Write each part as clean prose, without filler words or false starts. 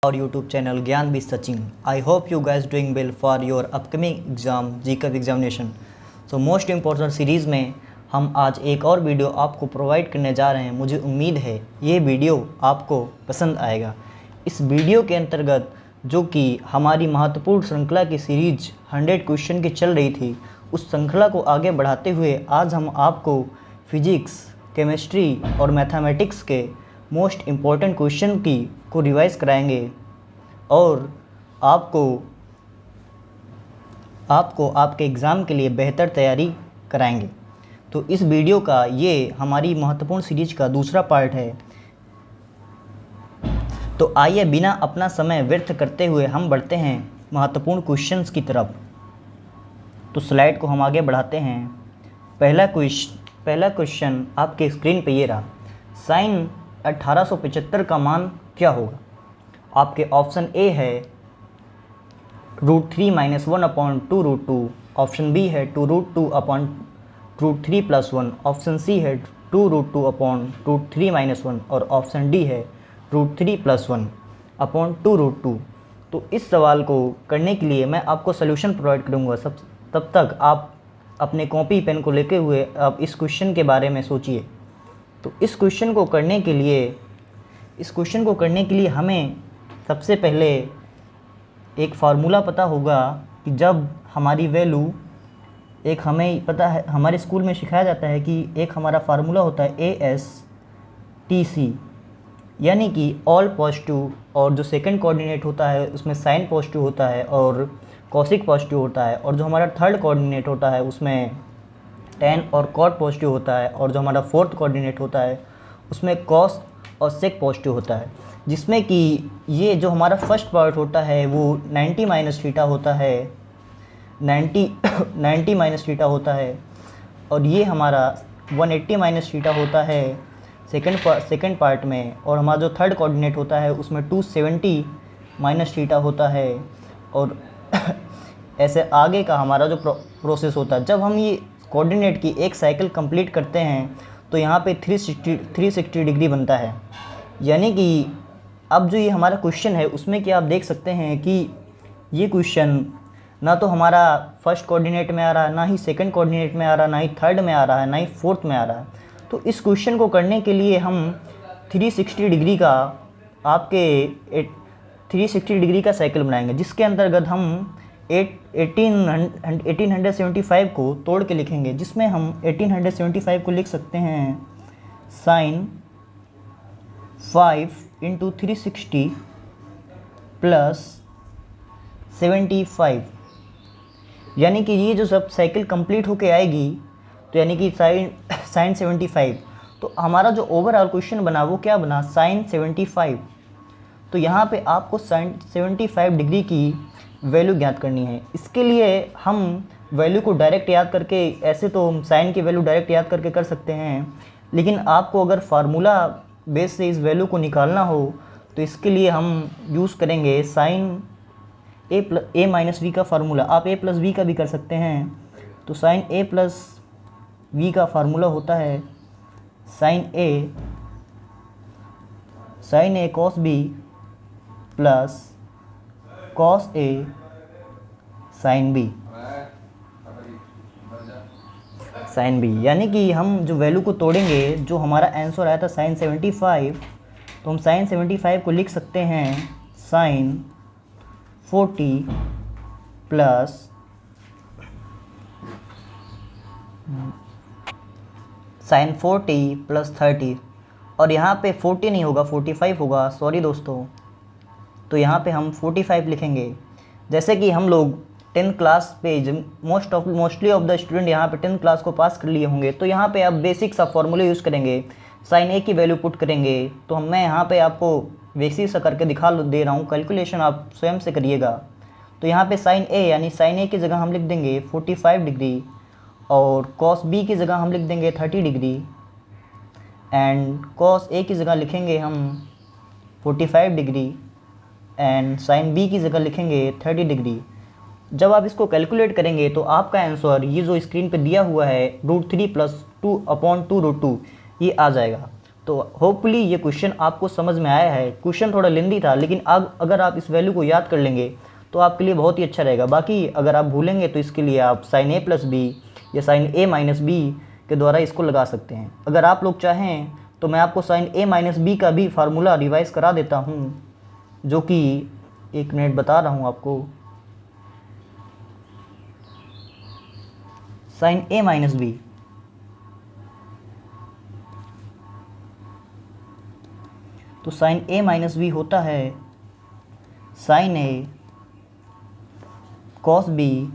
our YouTube channel Gyan with Sachin. I hope you guys doing well for your upcoming exam GCAP examination. So most important series में हम आज एक और video आपको provide करने जा रहे हैं। मुझे उम्मीद है ये वीडियो आपको पसंद आएगा। इस वीडियो के अंतर्गत जो कि हमारी महत्वपूर्ण श्रृंखला की सीरीज 100 क्वेश्चन की चल रही थी, उस श्रृंखला को आगे बढ़ाते हुए आज हम आपको फिजिक्स, केमिस्ट्री और मैथमेटिक्स के मोस्ट इम्पॉर्टेंट क्वेश्चन को रिवाइज कराएंगे और आपको आपके एग्ज़ाम के लिए बेहतर तैयारी कराएंगे। तो इस वीडियो का ये हमारी महत्वपूर्ण सीरीज का दूसरा पार्ट है। तो आइए बिना अपना समय व्यर्थ करते हुए हम बढ़ते हैं महत्वपूर्ण क्वेश्चंस की तरफ। तो स्लाइड को हम आगे बढ़ाते हैं। पहला क्वेश्चन आपके स्क्रीन पे ये रहा। साइन 1875 का मान क्या होगा? आपके ऑप्शन ए है √3 - 1/2√2, ऑप्शन बी है 2√2/√3 + 1, ऑप्शन सी है 2√2/√3 - 1 और ऑप्शन डी है √3 + 1/2√2। तो इस सवाल को करने के लिए मैं आपको सोल्यूशन प्रोवाइड करूँगा। तब तक आप अपने कॉपी पेन को लेके हुए आप इस क्वेश्चन के बारे में सोचिए। तो इस क्वेश्चन को करने के लिए हमें सबसे पहले एक फार्मूला पता होगा कि जब हमारी वैल्यू हमें पता है, हमारे स्कूल में सिखाया जाता है कि एक हमारा फार्मूला होता है ASTC, यानी कि ऑल पॉजिटिव, और जो सेकंड कोऑर्डिनेट होता है उसमें साइन पॉजिटिव होता है और कॉसिक पॉजिटिव होता है, और जो हमारा थर्ड कोऑर्डिनेट होता है उसमें टेन और कॉट पॉजिटिव होता है, और जो हमारा फोर्थ कोऑर्डिनेट होता है उसमें कॉस और सेक पॉजिटिव होता है। जिसमें कि ये जो हमारा फर्स्ट पार्ट होता है वो 90 - थीटा होता है, 90 - थीटा होता है, और ये हमारा 180 - थीटा होता है सेकंड पार्ट में, और हमारा जो थर्ड कोऑर्डिनेट होता है उसमें 270 - थीटा होता है। और ऐसे आगे का हमारा जो प्रोसेस होता है, जब हम ये कोऑर्डिनेट की एक साइकिल कंप्लीट करते हैं तो यहाँ पे 360 डिग्री बनता है। यानी कि अब जो ये हमारा क्वेश्चन है उसमें कि आप देख सकते हैं कि ये क्वेश्चन ना तो हमारा फर्स्ट कोऑर्डिनेट में आ रहा है, ना ही सेकंड कोऑर्डिनेट में आ रहा है, ना ही थर्ड में आ रहा है, ना ही फोर्थ में आ रहा है। तो इस क्वेश्चन को करने के लिए हम 360 डिग्री का साइकिल बनाएंगे, जिसके अंतर्गत हम 1875 को तोड़ के लिखेंगे, जिसमें हम 1875 को लिख सकते हैं साइन 5 × 360 + 75। यानी कि ये जो सब साइकिल कंप्लीट होके आएगी तो यानी कि साइन 75। तो हमारा जो ओवरऑल क्वेश्चन बना वो क्या बना? साइन 75। तो यहाँ पे आपको साइन 75 डिग्री की वैल्यू ज्ञात करनी है। इसके लिए हम वैल्यू को डायरेक्ट याद करके, ऐसे तो साइन की वैल्यू डायरेक्ट याद करके कर सकते हैं, लेकिन आपको अगर फार्मूला बेस से इस वैल्यू को निकालना हो तो इसके लिए हम यूज़ करेंगे साइन a - v का फार्मूला। आप a + v का भी कर सकते हैं। तो साइन a + v का फार्मूला होता है sign a cos b + cos a sin b। यानी कि हम जो वैल्यू को तोड़ेंगे, जो हमारा आंसर आया था साइन 75, तो हम साइन 75 को लिख सकते हैं साइन 40 + साइन 40 + 30, और यहाँ पे 40 नहीं होगा, 45 होगा, सॉरी दोस्तों। तो यहाँ पे हम 45 लिखेंगे। जैसे कि हम लोग 10th क्लास पे मोस्टली ऑफ द स्टूडेंट यहाँ पे 10th क्लास को पास कर लिए होंगे, तो यहाँ पे आप बेसिक सा फॉर्मूले यूज़ करेंगे, साइन ए की वैल्यू पुट करेंगे। तो मैं यहाँ पे आपको बेसिक सा करके दिखा दे रहा हूँ, कैलकुलेशन आप स्वयं से करिएगा। तो यहाँ पे साइन ए यानी साइन ए की जगह हम लिख देंगे 45 डिग्री, और कॉस बी की जगह हम लिख देंगे 30 डिग्री, एंड कॉस ए की जगह लिखेंगे हम 45 डिग्री, एंड साइन बी की जगह लिखेंगे 30 डिग्री। जब आप इसको कैलकुलेट करेंगे तो आपका आंसर ये जो स्क्रीन पे दिया हुआ है √3 + 2/2√2 ये आ जाएगा। तो होपफुली ये क्वेश्चन आपको समझ में आया है। क्वेश्चन थोड़ा लेंदी था, लेकिन अगर आप इस वैल्यू को याद कर लेंगे तो आपके लिए बहुत ही अच्छा रहेगा। बाकी अगर आप भूलेंगे तो इसके लिए आप साइन ए प्लस बी या साइन ए माइनस बी के द्वारा इसको लगा सकते हैं। अगर आप लोग चाहें तो मैं आपको साइन ए माइनस बी का भी फार्मूला रिवाइज करा देता हूँ, जो कि 1 मिनट बता रहा हूँ आपको। साइन ए माइनस बी, तो साइन ए माइनस बी होता है साइन ए कॉस बी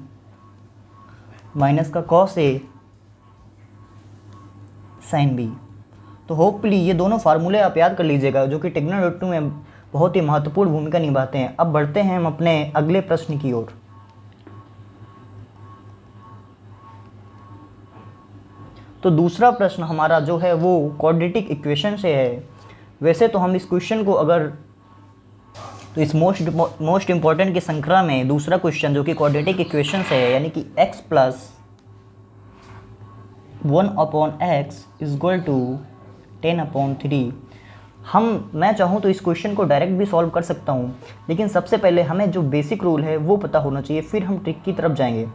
माइनस का कॉस ए साइन बी। तो होपफुली ये दोनों फार्मूले आप याद कर लीजिएगा, जो कि ट्रिग्नोमेट्री में बहुत ही महत्वपूर्ण भूमिका निभाते हैं। अब बढ़ते हैं हम अपने अगले प्रश्न की ओर। तो दूसरा प्रश्न हमारा जो है वो क्वाड्रेटिक इक्वेशन से है। वैसे तो हम इस क्वेश्चन को अगर तो इस मोस्ट इम्पॉर्टेंट की श्रृंखला में दूसरा क्वेश्चन जो कि क्वाड्रेटिक इक्वेशन से है, यानी कि x plus 1/x is equal to 10/3, मैं चाहूँ तो इस क्वेश्चन को डायरेक्ट भी सॉल्व कर सकता हूँ, लेकिन सबसे पहले हमें जो बेसिक रूल है वो पता होना चाहिए, फिर हम ट्रिक की तरफ जाएंगे।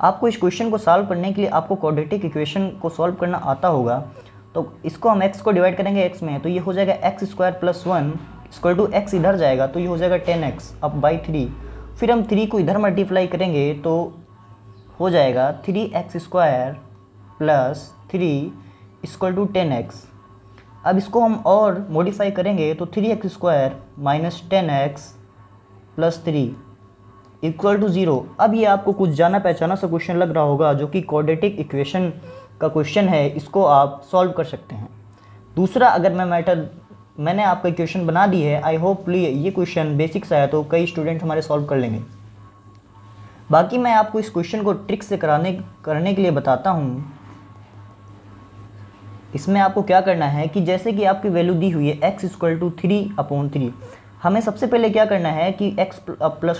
आपको इस क्वेश्चन को सॉल्व करने के लिए आपको क्वाड्रेटिक इक्वेशन को सॉल्व करना आता होगा। तो इसको हम x को डिवाइड करेंगे x में, तो ये हो जाएगा x² + 1 इक्वल टू x इधर जाएगा तो ये हो जाएगा 10x अब बाई 3। फिर हम 3 को इधर मल्टीप्लाई करेंगे तो हो जाएगा 3x² + 3 इक्वल टू 10x। अब इसको हम और मॉडिफाई करेंगे तो 3x² - 10x + 3 इक्वल टू 0। अब ये आपको कुछ जाना पहचाना सा क्वेश्चन लग रहा होगा, जो कि क्वाड्रेटिक इक्वेशन का क्वेश्चन है, इसको आप सॉल्व कर सकते हैं। दूसरा, अगर मैंने आपका इक्वेशन बना दी है, आई होप ये क्वेश्चन बेसिक सा है तो कई स्टूडेंट हमारे सॉल्व कर लेंगे। बाकी मैं आपको इस क्वेश्चन को ट्रिक से करने के लिए बताता हूँ। इसमें आपको क्या करना है कि जैसे कि आपकी वैल्यू दी हुई है x = 3/3, हमें सबसे पहले क्या करना है कि x +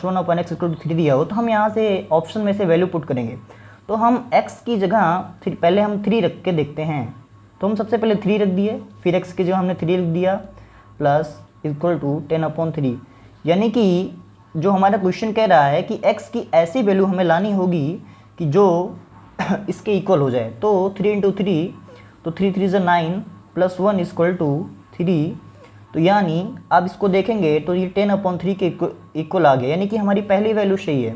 1/x = 3 दिया हो तो हम यहाँ से ऑप्शन में से वैल्यू पुट करेंगे। तो हम x की जगह पहले हम 3 रख के देखते हैं, तो हम सबसे पहले 3 रख दिए, फिर x की जगह हमने 3 लिख दिया प्लस इक्वल टू 10/3, यानी कि जो हमारा क्वेश्चन कह रहा है कि x की ऐसी वैल्यू हमें लानी होगी कि जो इसके इक्वल हो जाए। तो 3 × 3 तो 3 3 = 9 + 1 = 3। तो यानी आप इसको देखेंगे तो ये 10/3 के इक्वल आ गया, यानी कि हमारी पहली वैल्यू सही है।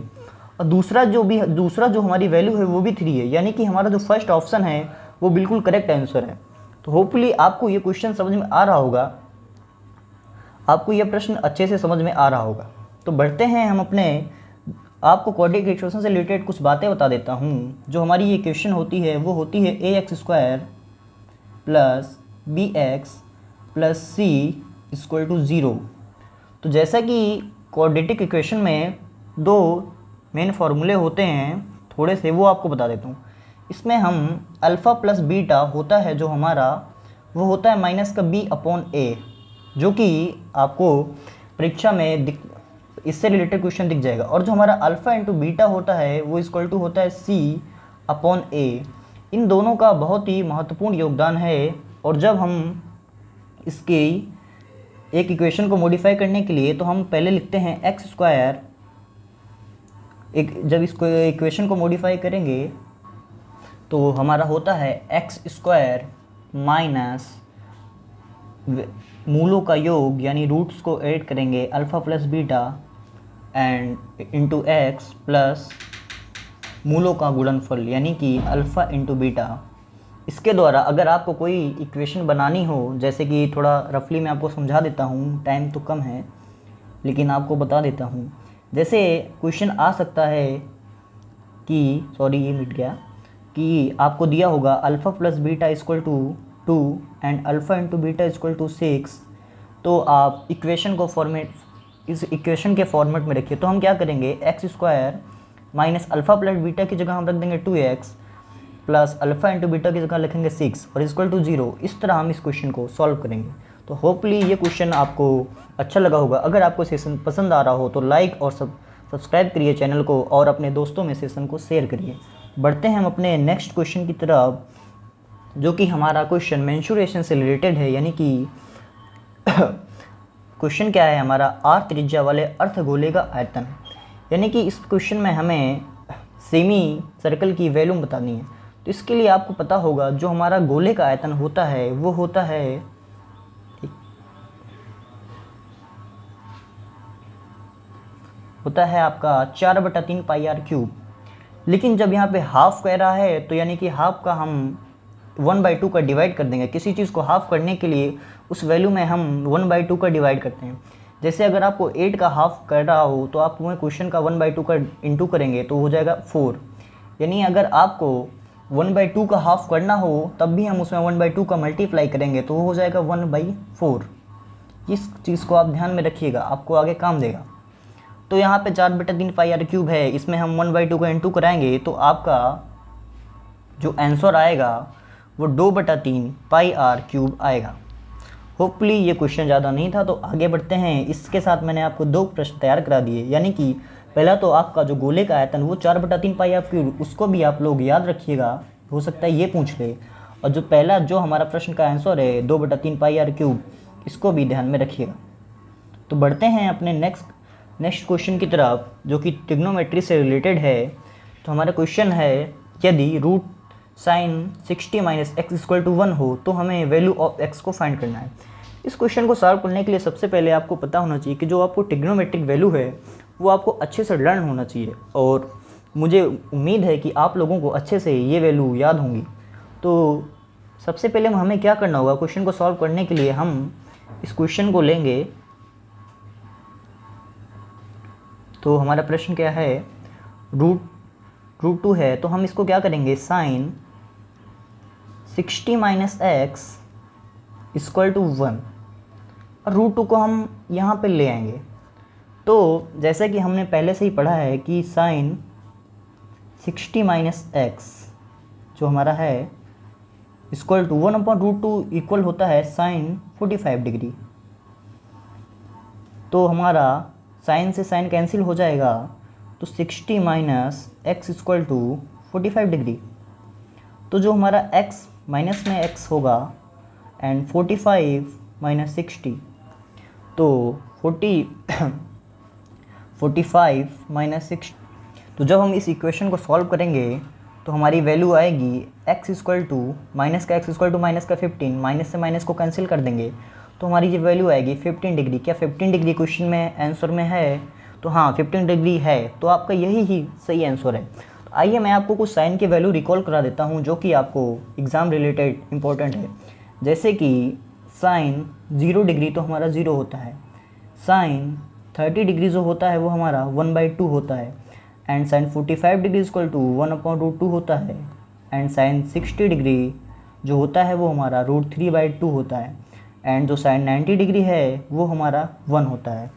और दूसरा जो हमारी वैल्यू है वो भी 3 है, यानी कि हमारा जो फर्स्ट ऑप्शन है वो बिल्कुल करेक्ट आंसर है। तो होपफुली आपको ये क्वेश्चन समझ में आ रहा होगा, आपको ये प्रश्न अच्छे से समझ में आ रहा होगा। तो बढ़ते हैं हम आपको क्वाड्रेटिक इक्वेशन से रिलेटेड कुछ बातें बता देता हूँ। जो हमारी ये इक्वेशन होती है वो होती है ax² + bx + c = 0। तो जैसा कि क्वाड्रेटिक इक्वेशन में 2 मेन फार्मूले होते हैं, थोड़े से वो आपको बता देता हूँ। इसमें हम अल्फ़ा प्लस बीटा होता है जो हमारा, वो होता है -b/a, जो कि आपको परीक्षा में इससे रिलेटेड क्वेश्चन दिख जाएगा। और जो हमारा अल्फ़ा × बीटा होता है वो इक्वल टू होता है c/a। इन दोनों का बहुत ही महत्वपूर्ण योगदान है। और जब हम इसकी एक इक्वेशन को मॉडिफाई करने के लिए तो हम पहले लिखते हैं x²। जब इसको इक्वेशन को मॉडिफाई करेंगे तो हमारा होता है x² माइनस मूलों का योग, यानी रूट्स को ऐड करेंगे alpha plus beta and into x plus मूलों का गुणनफल, यानी कि अल्फ़ा × बीटा। इसके द्वारा अगर आपको कोई इक्वेशन बनानी हो, जैसे कि थोड़ा रफली मैं आपको समझा देता हूँ, टाइम तो कम है लेकिन आपको बता देता हूँ। जैसे क्वेश्चन आ सकता है कि ये मिट गया कि आपको दिया होगा alpha plus beta equal to 2 and alpha × beta equal to 6। तो आप इस इक्वेशन के फॉर्मेट में रखिए। तो हम क्या करेंगे, x² minus alpha plus beta की जगह हम रख देंगे 2x प्लस अल्फ़ा × बीटा की जगह लिखेंगे 6 और इक्वल टू 0। इस तरह हम इस क्वेश्चन को सॉल्व करेंगे। तो होपफुली ये क्वेश्चन आपको अच्छा लगा होगा। अगर आपको सेशन पसंद आ रहा हो तो लाइक और सब्सक्राइब करिए चैनल को और अपने दोस्तों में सेशन को शेयर करिए। बढ़ते हैं हम अपने नेक्स्ट क्वेश्चन की तरफ। जो कि हमारा क्वेश्चन मेंसुरेशन से रिलेटेड है, यानी कि क्वेश्चन क्या है हमारा, आर त्रिज्या वाले अर्धगोले का आयतन। यानी कि इस क्वेश्चन में हमें सेमी सर्कल की वैल्यू बतानी है। तो इसके लिए आपको पता होगा जो हमारा गोले का आयतन होता है वो होता है आपका 4/3 पाई आर क्यूब। लेकिन जब यहाँ पे हाफ कह रहा है तो यानी कि हाफ का हम 1/2 का डिवाइड कर देंगे। किसी चीज़ को हाफ करने के लिए उस वैल्यू में हम 1/2 का डिवाइड करते हैं। जैसे अगर आपको 8 का हाफ कर रहा हो तो आप वह क्वेश्चन का 1/2 का इंटू करेंगे तो हो जाएगा 4। यानी अगर आपको 1/2 का हाफ करना हो तब भी हम उसमें 1/2 का मल्टीप्लाई करेंगे तो हो जाएगा 1/4। इस चीज़ को आप ध्यान में रखिएगा, आपको आगे काम देगा। तो यहाँ पे 4/3 पाई आर क्यूब है, इसमें हम 1/2 का इंटू कराएंगे तो आपका जो आंसर आएगा वो 2/3 पाई आर क्यूब आएगा। होपफुली ये क्वेश्चन ज़्यादा नहीं था। तो आगे बढ़ते हैं। इसके साथ मैंने आपको 2 प्रश्न तैयार करा दिए, यानी कि पहला तो आपका जो गोले का आयतन वो 4/3 पाई आर क्यूब, उसको भी आप लोग याद रखिएगा, हो सकता है ये पूछ ले। और जो पहला जो हमारा प्रश्न का आंसर है 2/3 पाई आर क्यूब, इसको भी ध्यान में रखिएगा। तो बढ़ते हैं अपने नेक्स्ट क्वेश्चन की तरफ, जो कि ट्रिग्नोमेट्री से रिलेटेड है। तो हमारा क्वेश्चन है, यदि रूट साइन 60 - x = 1 हो तो हमें वैल्यू ऑफ x को फाइंड करना है। इस क्वेश्चन को सॉल्व करने के लिए सबसे पहले आपको पता होना चाहिए कि जो आपको ट्रिग्नोमेट्रिक वैल्यू है वो आपको अच्छे से लर्न होना चाहिए, और मुझे उम्मीद है कि आप लोगों को अच्छे से ये वैल्यू याद होंगी। तो सबसे पहले हमें क्या करना होगा, क्वेश्चन को सॉल्व करने के लिए हम इस क्वेश्चन को लेंगे। तो हमारा प्रश्न क्या है, रूट 2 है, तो हम इसको क्या करेंगे, साइन 60 - x = 1, और रूट 2 को हम यहाँ पे ले आएंगे। तो जैसे कि हमने पहले से ही पढ़ा है कि साइन 60 - x जो हमारा है इक्वल टू 1/√2 इक्वल होता है साइन 45 डिग्री। तो हमारा साइन से साइन कैंसिल हो जाएगा, तो 60 - x = 45 डिग्री। तो जो हमारा x माइनस में x होगा एंड 45 - 60, तो 45 - 60। तो जब हम इस इक्वेशन को सॉल्व करेंगे तो हमारी वैल्यू आएगी x = माइनस का माइनस का 15, माइनस से माइनस को कैंसिल कर देंगे तो हमारी ये वैल्यू आएगी 15 डिग्री। क्या 15 डिग्री क्वेश्चन में आंसर में है? तो हाँ, 15 डिग्री है, तो आपका यही ही सही आंसर है। तो आइए मैं आपको कुछ साइन की वैल्यू रिकॉल करा देता हूँ जो कि आपको एग्ज़ाम रिलेटेड इंपॉर्टेंट है। जैसे कि साइन 0 डिग्री तो हमारा 0 होता है, साइन 30 डिग्री जो होता है वो हमारा 1/2 होता है, एंड साइन 45 डिग्री = 1/√2 होता है, एंड साइन 60 डिग्री जो होता है वो हमारा √3/2 होता है, एंड जो साइन 90 डिग्री है वो हमारा 1 होता है।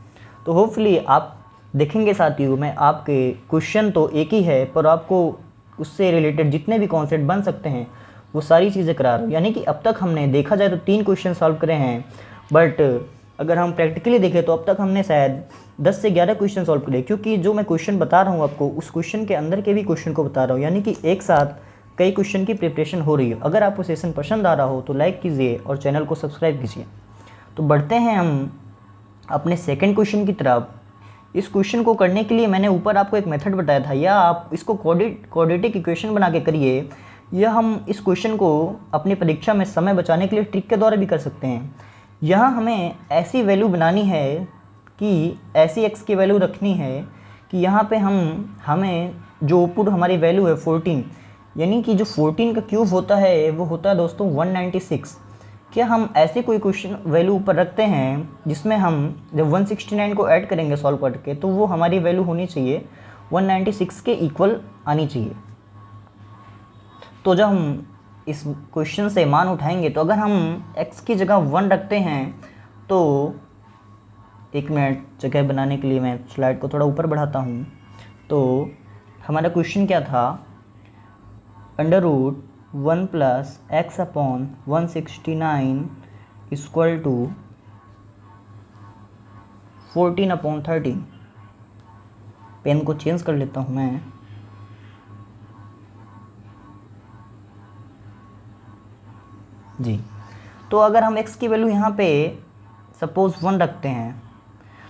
तो होपफुली आप देखेंगे साथियों, मैं आपके क्वेश्चन तो एक ही है पर आपको उससे रिलेटेड जितने भी कॉन्सेप्ट बन सकते हैं वो सारी चीज़ें करा रहा हूँ। यानी कि अब तक हमने देखा जाए तो 3 क्वेश्चन सॉल्व करे हैं, बट अगर हम प्रैक्टिकली देखें तो अब तक हमने शायद 10 से 11 क्वेश्चन सॉल्व करे, क्योंकि जो मैं क्वेश्चन बता रहा हूँ आपको उस क्वेश्चन के अंदर के भी क्वेश्चन को बता रहा हूँ, यानी कि एक साथ कई क्वेश्चन की प्रिपरेशन हो रही है। अगर आपको सेशन पसंद आ रहा हो तो लाइक कीजिए और चैनल को सब्सक्राइब कीजिए। तो बढ़ते हैं हम अपने सेकंड क्वेश्चन की तरफ। इस क्वेश्चन को करने के लिए मैंने ऊपर आपको एक मेथड बताया था, या आप इसको क्वाड्रेटिक इक्वेशन बना के करिए, या हम इस क्वेश्चन को अपनी परीक्षा में समय बचाने के लिए ट्रिक के द्वारा भी कर सकते हैं। यहाँ हमें ऐसी वैल्यू बनानी है कि ऐसी x की वैल्यू रखनी है कि यहाँ पे हमें जो ऊपर हमारी वैल्यू है 14, यानी कि जो 14 का क्यूब होता है वो होता है दोस्तों 196। क्या हम ऐसे कोई क्वेश्चन वैल्यू ऊपर रखते हैं जिसमें हम जब 169 को ऐड करेंगे सॉल्व करके तो वो हमारी वैल्यू होनी चाहिए 196 के इक्वल आनी चाहिए। तो जब हम इस क्वेश्चन से मान उठाएंगे तो अगर हम x की जगह 1 रखते हैं तो, एक मिनट जगह बनाने के लिए मैं स्लाइड को थोड़ा ऊपर बढ़ाता हूँ। तो हमारा क्वेश्चन क्या था, √1 + x/169 = 14/13। पेन को चेंज कर लेता हूँ मैं। जी। तो अगर हम x की वैल्यू यहाँ पे सपोज़ 1 रखते हैं,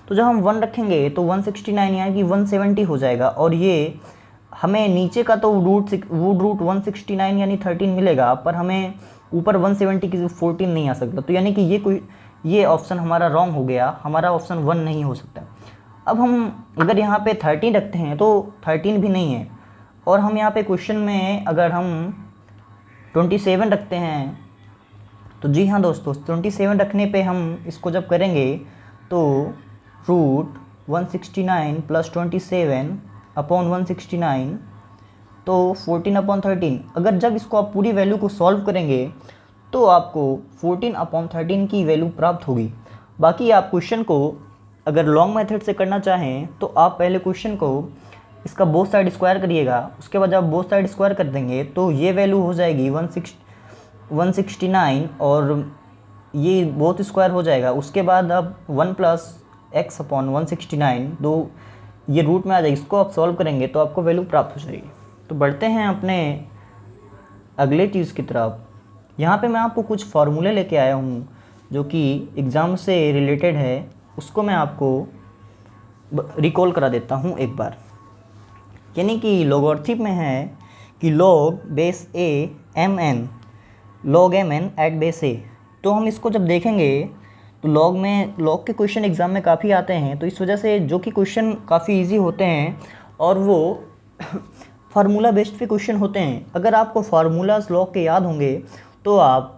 तो जब हम 1 रखेंगे तो 169 यानी कि 170 हो जाएगा, और ये हमें नीचे का तो रूट 169 यानी 13 मिलेगा, पर हमें ऊपर 170 की 14 नहीं आ सकता। तो यानी कि ये ऑप्शन हमारा रॉन्ग हो गया, हमारा ऑप्शन 1 नहीं हो सकता। अब हम अगर यहाँ पे 13 रखते हैं तो 13 भी नहीं है, और हम यहाँ पे क्वेश्चन में अगर हम 27 रखते हैं, तो जी हाँ दोस्तों, 27 रखने पे हम इसको जब करेंगे तो रूट 169 प्लस 27 अपॉन 169 तो 14/13। अगर जब इसको आप पूरी वैल्यू को सॉल्व करेंगे तो आपको 14/13 की वैल्यू प्राप्त होगी। बाकी आप क्वेश्चन को अगर लॉन्ग मेथड से करना चाहें तो आप पहले क्वेश्चन को इसका बोथ साइड स्क्वायर करिएगा, उसके बाद जब बोथ साइड स्क्वायर कर देंगे तो ये वैल्यू हो जाएगी 169 और ये बोथ स्क्वायर हो जाएगा। उसके बाद अब 1 प्लस एक्स अपॉन 169 दो ये रूट में आ जाएगी, इसको आप सॉल्व करेंगे तो आपको वैल्यू प्राप्त हो जाएगी। तो बढ़ते हैं अपने अगले चीज़ की तरफ। यहाँ पे मैं आपको कुछ फार्मूले लेके आया हूँ जो कि एग्ज़ाम से रिलेटेड है, उसको मैं आपको रिकॉल करा देता हूँ एक बार। यानी कि लॉगरिथम में है कि log base a mn log mn at base a। तो हम इसको जब देखेंगे तो लॉग के क्वेश्चन एग्ज़ाम में काफ़ी आते हैं, तो इस वजह से जो कि क्वेश्चन काफ़ी इजी होते हैं और वो फार्मूला बेस्ड पे क्वेश्चन होते हैं। अगर आपको फार्मूलाज लॉग के याद होंगे तो आप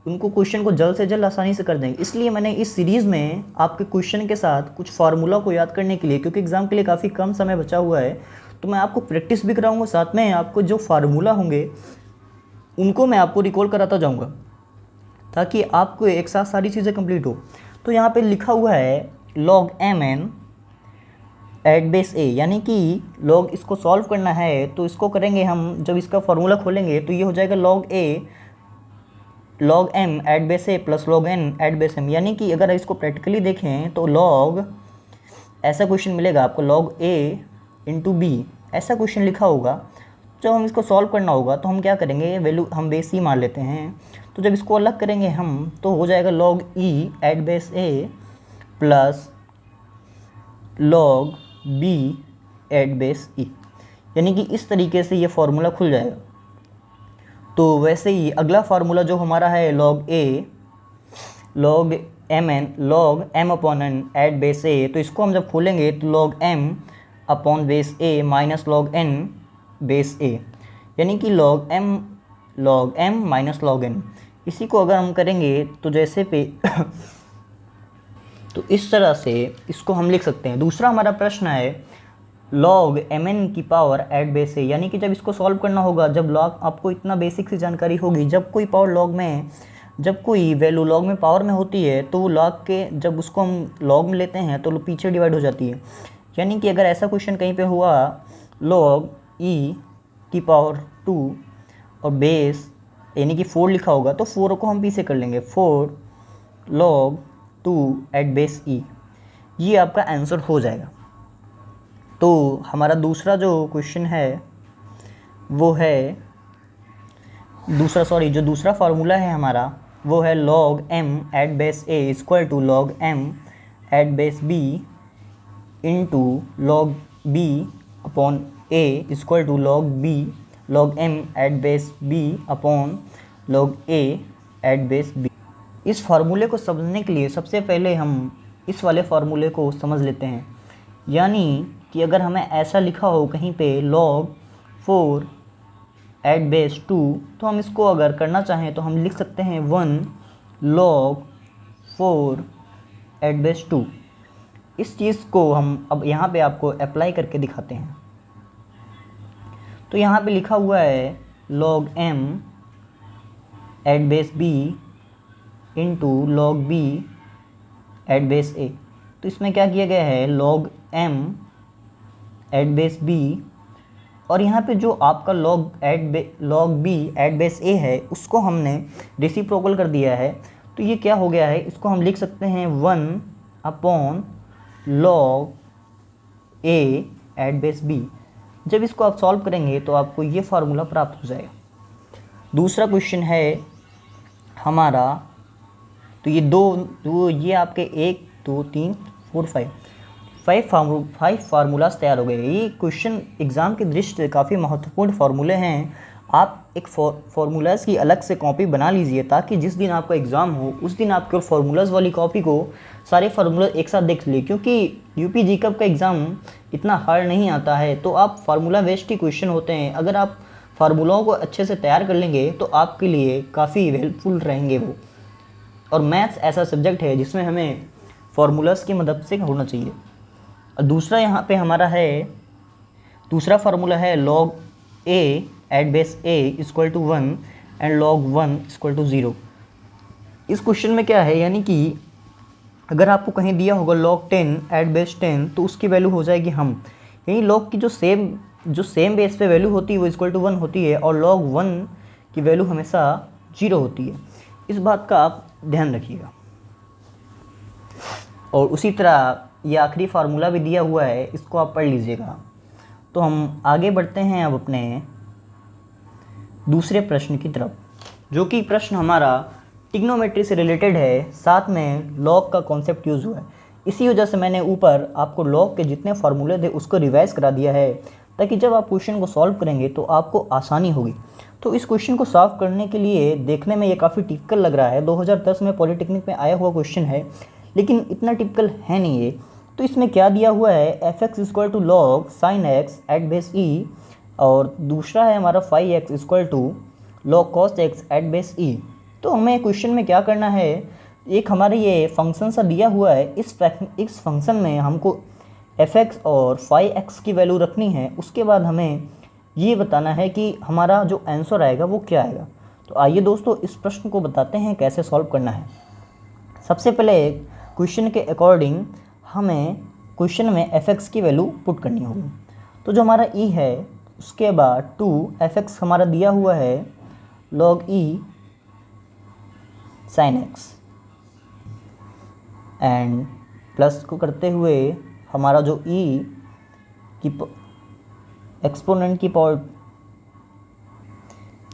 उनको क्वेश्चन को जल्द से जल्द आसानी से कर देंगे। इसलिए मैंने इस सीरीज़ में आपके क्वेश्चन के साथ कुछ फार्मूला को याद करने के लिए, क्योंकि एग्ज़ाम के लिए काफ़ी कम समय बचा हुआ है, तो मैं आपको प्रैक्टिस भी कराऊंगा, साथ में आपको जो फार्मूला होंगे उनको मैं आपको रिकॉल कराता जाऊंगा ताकि आपको एक साथ सारी चीज़ें कंप्लीट हो। तो यहाँ पे लिखा हुआ है log mn at base a, यानी कि log इसको सॉल्व करना है तो इसको करेंगे हम, जब इसका फार्मूला खोलेंगे तो ये हो जाएगा log m at base a plus log n at base m। यानी कि अगर इसको प्रैक्टिकली देखें तो log ऐसा क्वेश्चन मिलेगा आपको, log a इंटू b ऐसा क्वेश्चन लिखा होगा। जब हम इसको सॉल्व करना होगा तो हम क्या करेंगे, वैल्यू हम बेस c मान लेते हैं। तो जब इसको अलग करेंगे हम तो हो जाएगा log e at base a plus log b at base e। यानी कि इस तरीके से ये फार्मूला खुल जाएगा। तो वैसे ही अगला फार्मूला जो हमारा है log m upon n at base a, तो इसको हम जब खोलेंगे तो log m upon base a minus log n base a, यानी कि log m minus log n। इसी को अगर हम करेंगे तो जैसे पे तो इस तरह से इसको हम लिख सकते हैं। दूसरा हमारा प्रश्न है log mn की पावर एट बेस a, यानी कि जब इसको सॉल्व करना होगा, जब log आपको इतना बेसिक सी जानकारी होगी, जब कोई पावर log में, जब कोई वैल्यू log में पावर में होती है तो वो log के जब उसको हम log में लेते हैं तो पीछे डिवाइड हो जाती है। यानी कि अगर ऐसा क्वेश्चन कहीं पे हुआ log e की पावर 2 और बेस यानी कि 4 लिखा होगा तो 4 को हम पीछे कर लेंगे, 4 log 2 एट बेस e, ये आपका आंसर हो जाएगा। तो हमारा दूसरा जो क्वेश्चन है वो है जो दूसरा फार्मूला है हमारा वो है log m at base a equal to log m at base b into log b upon a equal to log m at base b upon log a at base b। इस फार्मूले को समझने के लिए सबसे पहले हम इस वाले फार्मूले को समझ लेते हैं। यानी कि अगर हमें ऐसा लिखा हो कहीं पे log 4 एट बेस 2, तो हम इसको अगर करना चाहें तो हम लिख सकते हैं 1 log 4 एट बेस 2। इस चीज़ को हम अब यहाँ पे आपको अप्लाई करके दिखाते हैं। तो यहाँ पे लिखा हुआ है log m at base b into log b at base a। तो इसमें क्या किया गया है, log m at base b, और यहाँ पे जो आपका log b at base a है उसको हमने रेसिप्रोकल कर दिया है। तो ये क्या हो गया है, इसको हम लिख सकते हैं 1 upon log a at base b। जब इसको आप सॉल्व करेंगे तो आपको ये फार्मूला प्राप्त हो जाएगा। दूसरा क्वेश्चन है हमारा, तो ये दो ये आपके 1 2 3 4 5 फार्मूलाज तैयार हो गए। ये क्वेश्चन एग्ज़ाम की दृष्टि से काफ़ी महत्वपूर्ण फार्मूले हैं। आप एक फार्मूलाज की अलग से कॉपी बना लीजिए, ताकि जिस दिन आपका एग्ज़ाम हो उस दिन आप केवल फार्मूलाज वाली कॉपी को सारे फार्मूला एक साथ देख लिए, क्योंकि यूपी जीकअप का एग्ज़ाम इतना हार्ड नहीं आता है। तो आप फार्मूला बेस्ड ही क्वेश्चन होते हैं, अगर आप फार्मूलाओं को अच्छे से तैयार कर लेंगे तो आपके लिए काफ़ी हेल्पफुल रहेंगे वो। और मैथ्स ऐसा सब्जेक्ट है जिसमें हमें फार्मूलाज की मदद से होना चाहिए। और दूसरा यहाँ पे हमारा है, दूसरा फार्मूला है log a at base a equal to 1 and log 1 equal to 0। इस क्वेश्चन में क्या है, यानी कि अगर आपको कहीं दिया होगा log 10 एट बेस 10 तो उसकी वैल्यू हो जाएगी हम, यानी log की जो सेम बेस पे वैल्यू होती है वो इक्वल टू 1 होती है, और log 1 की वैल्यू हमेशा 0 होती है। इस बात का आप ध्यान रखिएगा। और उसी तरह ये आखिरी फार्मूला भी दिया हुआ है, इसको आप पढ़ लीजिएगा। तो हम आगे बढ़ते हैं अब अपने दूसरे प्रश्न की तरफ, जो कि प्रश्न हमारा टिग्नोमेट्री से रिलेटेड है, साथ में लॉग का कॉन्सेप्ट यूज़ हुआ है। इसी वजह से मैंने ऊपर आपको लॉग के जितने फार्मूले थे उसको रिवाइज करा दिया है, ताकि जब आप क्वेश्चन को सॉल्व करेंगे तो आपको आसानी होगी। तो इस क्वेश्चन को सॉल्व करने के लिए देखने में ये काफ़ी टिपिकल लग रहा है, 2010 में पॉलिटेक्निक में आया हुआ क्वेश्चन है, लेकिन इतना टिपिकल है नहीं ये। तो इसमें क्या दिया हुआ है, F X equal to log sine X at base E, और दूसरा है हमारा 5x equal to log cos X at base E. तो हमें क्वेश्चन में क्या करना है, एक हमारे ये फंक्शन सा दिया हुआ है, इस फंक्शन में हमको fx और 5x की वैल्यू रखनी है। उसके बाद हमें ये बताना है कि हमारा जो आंसर आएगा वो क्या आएगा। तो आइए दोस्तों इस प्रश्न को बताते हैं कैसे सॉल्व करना है। सबसे पहले क्वेश्चन के अकॉर्डिंग हमें क्वेश्चन में fx की वैल्यू पुट करनी होगी। तो जो हमारा e है, उसके बाद 2fx हमारा दिया हुआ है log e sin x, and plus को करते हुए हमारा जो e की एक्सपोनेंट की पावर,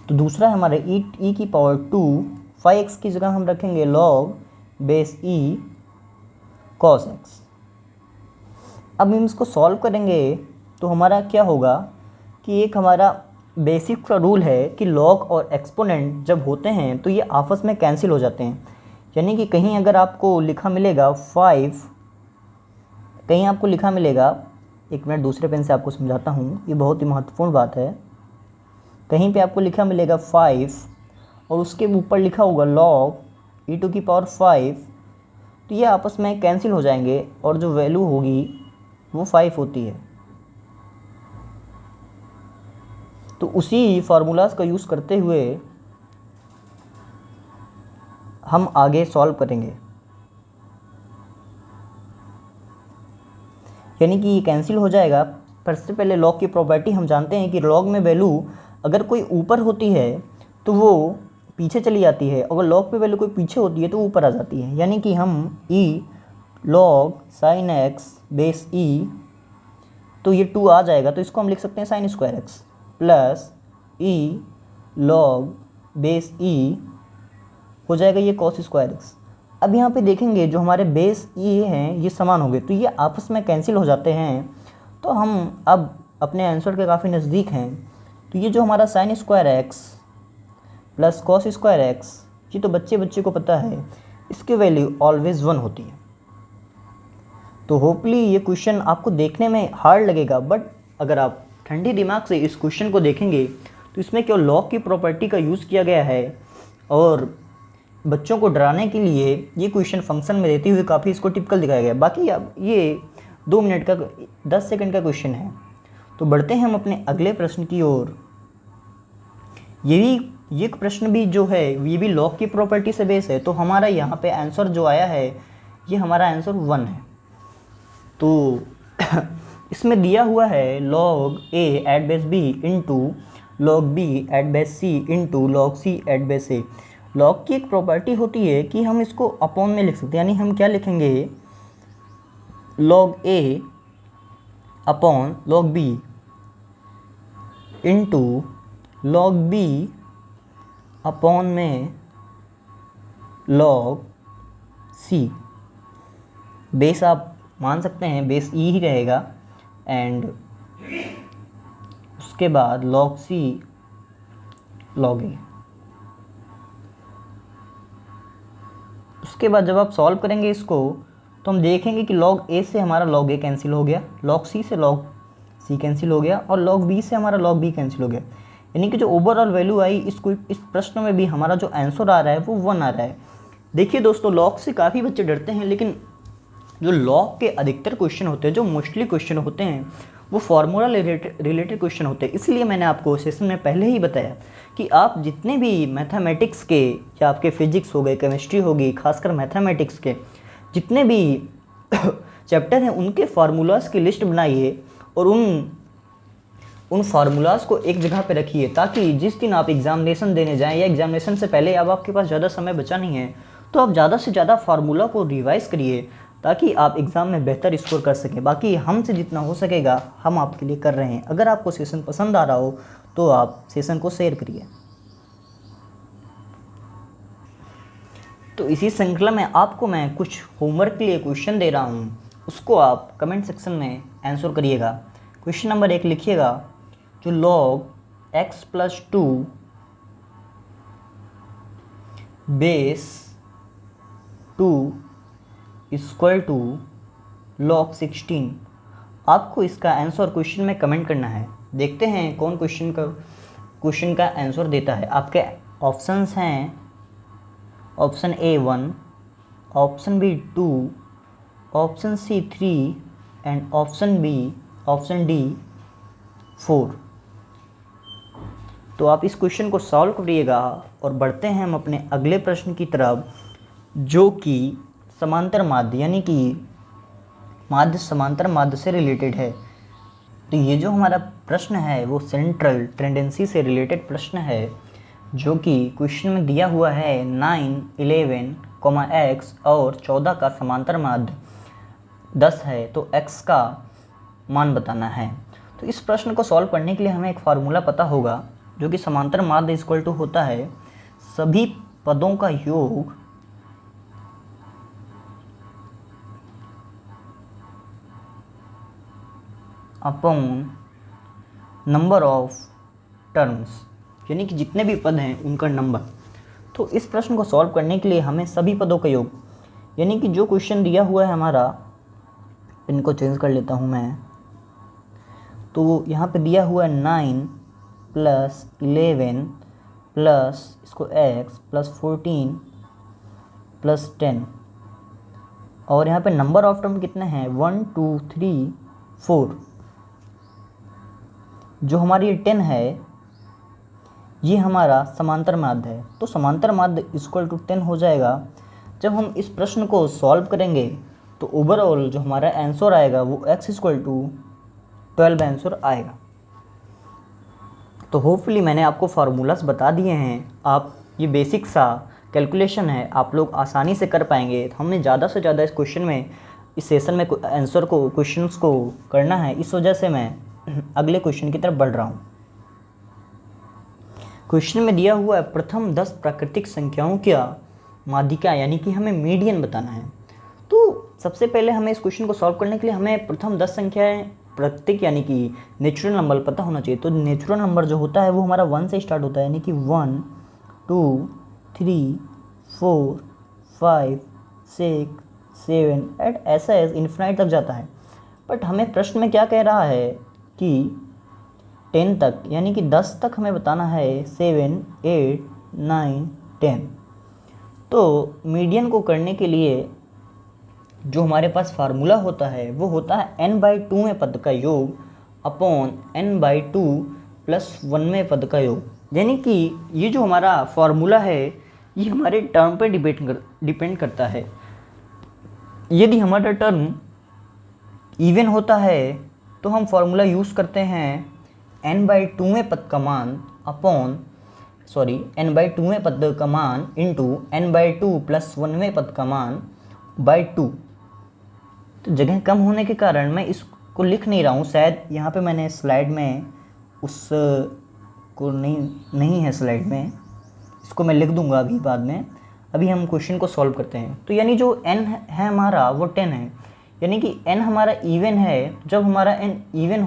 तो दूसरा है हमारे e की पावर 2, 5x की जगह हम रखेंगे log base e cos x। अब हम इसको सॉल्व करेंगे तो हमारा क्या होगा कि एक हमारा बेसिक सा रूल है कि लॉग और एक्सपोनेंट जब होते हैं तो ये आपस में कैंसिल हो जाते हैं। यानी कि कहीं अगर आपको लिखा मिलेगा 5, कहीं आपको लिखा मिलेगा, एक मिनट दूसरे पेन से आपको समझाता हूँ, ये बहुत ही महत्वपूर्ण बात है। कहीं पे आपको लिखा मिलेगा 5 और उसके ऊपर लिखा होगा log e टू की पावर 5, तो ये आपस में कैंसिल हो जाएंगे और जो वैल्यू होगी वो 5 होती है। तो उसी फार्मूलाज का यूज़ करते हुए हम आगे सॉल्व करेंगे, यानी कि ये कैंसिल हो जाएगा। पर सबसे पहले लॉग की प्रॉपर्टी हम जानते हैं कि लॉग में वैल्यू अगर कोई ऊपर होती है तो वो पीछे चली जाती है, अगर लॉग पे वैल्यू कोई पीछे होती है तो ऊपर आ जाती है। यानी कि हम e log sine x base e, तो ये 2 आ जाएगा, तो इसको हम लिख सकते हैं sine square x plus e log base e हो जाएगा ये कॉस स्क्वायर एक्स। अब यहाँ पे देखेंगे जो हमारे बेस e हैं ये समान हो गए, तो ये आपस में कैंसिल हो जाते हैं। तो हम अब अपने आंसर के काफ़ी नज़दीक हैं। तो ये जो हमारा sine square x plus cos square x, ये तो बच्चे को पता है, इसकी वैल्यू ऑलवेज 1 होती है। तो होपली ये क्वेश्चन आपको देखने में हार्ड लगेगा, बट अगर आप ठंडे दिमाग से इस क्वेश्चन को देखेंगे तो इसमें केवल लॉग की प्रॉपर्टी का यूज़ किया गया है, और बच्चों को डराने के लिए ये क्वेश्चन फंक्शन में देते हुए काफ़ी इसको टिपिकल दिखाया गया। बाकी अब ये 2 मिनट का 10 सेकंड का क्वेश्चन है। तो बढ़ते हैं हम अपने अगले प्रश्न की ओर। ये प्रश्न भी जो है ये भी लॉग की प्रॉपर्टी से बेस है। तो हमारा यहाँ पे आंसर जो आया है ये हमारा आंसर 1 है। तो इसमें दिया हुआ है log a at base b into log b at base c into log c at base a। Log की एक प्रॉपर्टी होती है कि हम इसको अपॉन में लिख सकते हैं, यानी हम क्या लिखेंगे log a upon log b into log b upon में log c, बेस आप मान सकते हैं बेस ई ही रहेगा, एंड उसके बाद log c log a। उसके बाद जब आप सॉल्व करेंगे इसको तो हम देखेंगे कि log a से हमारा log a कैंसिल हो गया, log c से log c कैंसिल हो गया, और log b से हमारा log b कैंसिल हो गया। यानी कि जो ओवरऑल वैल्यू आई इस प्रश्न में भी हमारा जो आंसर आ रहा है वो 1 आ रहा है। देखिए दोस्तों, log से काफ़ी बच्चे डरते हैं, लेकिन जो log के अधिकतर क्वेश्चन होते हैं, जो मोस्टली क्वेश्चन होते हैं, वो फार्मूला रिलेटेड क्वेश्चन होते हैं। इसलिए मैंने आपको सेशन में पहले ही बताया कि आप जितने भी मैथमेटिक्स के या आपके फिजिक्स हो गए, केमिस्ट्री होगी, खासकर मैथमेटिक्स के जितने भी चैप्टर हैं उनके फार्मूलाज की लिस्ट बनाइए और उन फार्मूलाज को एक जगह पे रखिए, ताकि जिस दिन आप एग्जामिनेशन देने जाएं या एग्जामिनेशन से पहले अब आपके पास ज़्यादा समय बचा नहीं है तो आप ज़्यादा से ज़्यादा फार्मूला को रिवाइज़ करिए, ताकि आप एग्ज़ाम में बेहतर स्कोर कर सकें। बाकी हमसे जितना हो सकेगा हम आपके लिए कर रहे हैं। अगर आपको सेशन पसंद आ रहा हो तो आप सेशन को शेयर करिए। तो इसी श्रृंखला में आपको मैं कुछ होमवर्क के लिए क्वेश्चन दे रहा हूँ, उसको आप कमेंट सेक्शन में आंसर करिएगा। क्वेश्चन नंबर 1 लिखिएगा, जो log x+2 base 2 equal to log 16। आपको इसका आंसर क्वेश्चन में कमेंट करना है। देखते हैं कौन क्वेश्चन का आंसर देता है। आपके ऑप्शंस हैं option A 1, option B 2, option C 3 and option D 4। तो आप इस क्वेश्चन को सॉल्व करिएगा और बढ़ते हैं हम अपने अगले प्रश्न की तरफ, जो कि समांतर माध्य यानी कि माध्य समांतर माध्य से रिलेटेड है। तो ये जो हमारा प्रश्न है वो सेंट्रल टेंडेंसी से रिलेटेड प्रश्न है, जो कि क्वेश्चन में दिया हुआ है 9, 11, x और 14 का समांतर माध्य 10 है, तो x का मान बताना है। तो इस प्रश्न को सॉल्व करने के लिए हमें एक फार्मूला पता होगा, जो कि समांतर माध्य इक्वल टू होता है सभी पदों का योग अपॉन नंबर ऑफ टर्म्स, यानी कि जितने भी पद हैं उनका नंबर। तो इस प्रश्न को सॉल्व करने के लिए हमें सभी पदों का योग, यानी कि जो क्वेश्चन दिया हुआ है हमारा, इनको चेंज कर लेता हूँ मैं। तो यहाँ पे दिया हुआ है 9 + 11 प्लस इसको x + 14 + 10, और यहाँ पे नंबर ऑफ टर्म कितने हैं 1 2 3 4। जो हमारी 10 है ये हमारा समांतर माध्य है, तो समांतर माध्य इक्वल टू 10 हो जाएगा। जब हम इस प्रश्न को सॉल्व करेंगे तो ओवरऑल जो हमारा आंसर आएगा वो x = 12 आंसर आएगा। तो होपफुली मैंने आपको फार्मूलास बता दिए हैं। आप ये बेसिक सा कैलकुलेशन है, आप लोग आसानी से कर पाएंगे। हमने ज़्यादा से ज़्यादा इस क्वेश्चन में, इस सेशन में आंसर को, क्वेश्चंस को करना है, इस वजह से मैं अगले क्वेश्चन की तरफ बढ़ रहा हूँ। क्वेश्चन में दिया हुआ है प्रथम 10 प्राकृतिक संख्याओं का माध्यिका, यानी कि हमें मीडियन बताना है। तो सबसे पहले हमें इस क्वेश्चन को सॉल्व करने के लिए हमें प्रथम 10 संख्याएं प्राकृतिक यानी कि नेचुरल नंबर पता होना चाहिए। तो नेचुरल नंबर जो होता है वो हमारा 1 से स्टार्ट होता है, यानी कि 1 2 3 4 5 6 7 8 ऐसा इन्फिनाइट तक जाता है। बट हमें प्रश्न में क्या कह रहा है कि 10 तक, यानी कि 10 तक हमें बताना है 7 8 9 10। तो मीडियन को करने के लिए जो हमारे पास फार्मूला होता है वो होता है n/2वें पद का योग अपॉन n/2 + 1वें पद का योग। यानी कि ये जो हमारा फार्मूला है ये हमारे टर्म पे डिपेंड करता है। यदि हमारा टर्म इवन होता है तो हम फार्मूला यूज़ करते हैं n/2वें पद का मान n/2वें पद का मान इंटू n/2 + 1वें पद का मान /2। तो जगह कम होने के कारण मैं इसको लिख नहीं रहा हूँ, शायद यहाँ पे मैंने स्लाइड में उसको नहीं है स्लाइड में, इसको मैं लिख दूँगा अभी बाद में। अभी हम क्वेश्चन को सॉल्व करते हैं। तो यानी जो n है हमारा वो 10 है, यानी कि n हमारा इवन है। जब हमारा n इवन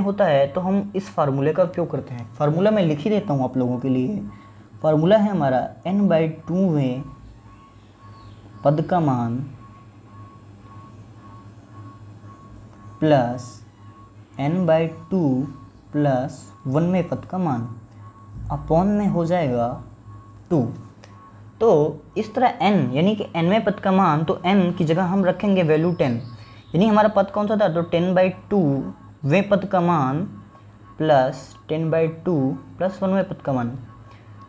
होता है तो हम इस फार्मूले का उपयोग करते हैं। फार्मूला मैं लिख ही देता हूँ आप लोगों के लिए। फार्मूला है हमारा n/2वें पद का मान प्लस n/2 प्लस 1वें पद का मान अपॉन में हो जाएगा 2। तो इस तरह n यानी कि nवें पद का मान, तो n की जगह हम रखेंगे वैल्यू 10, यानी हमारा पद कौन सा था, तो 10/2वें पद का मान प्लस 10/2 प्लस 1वें पद का मान।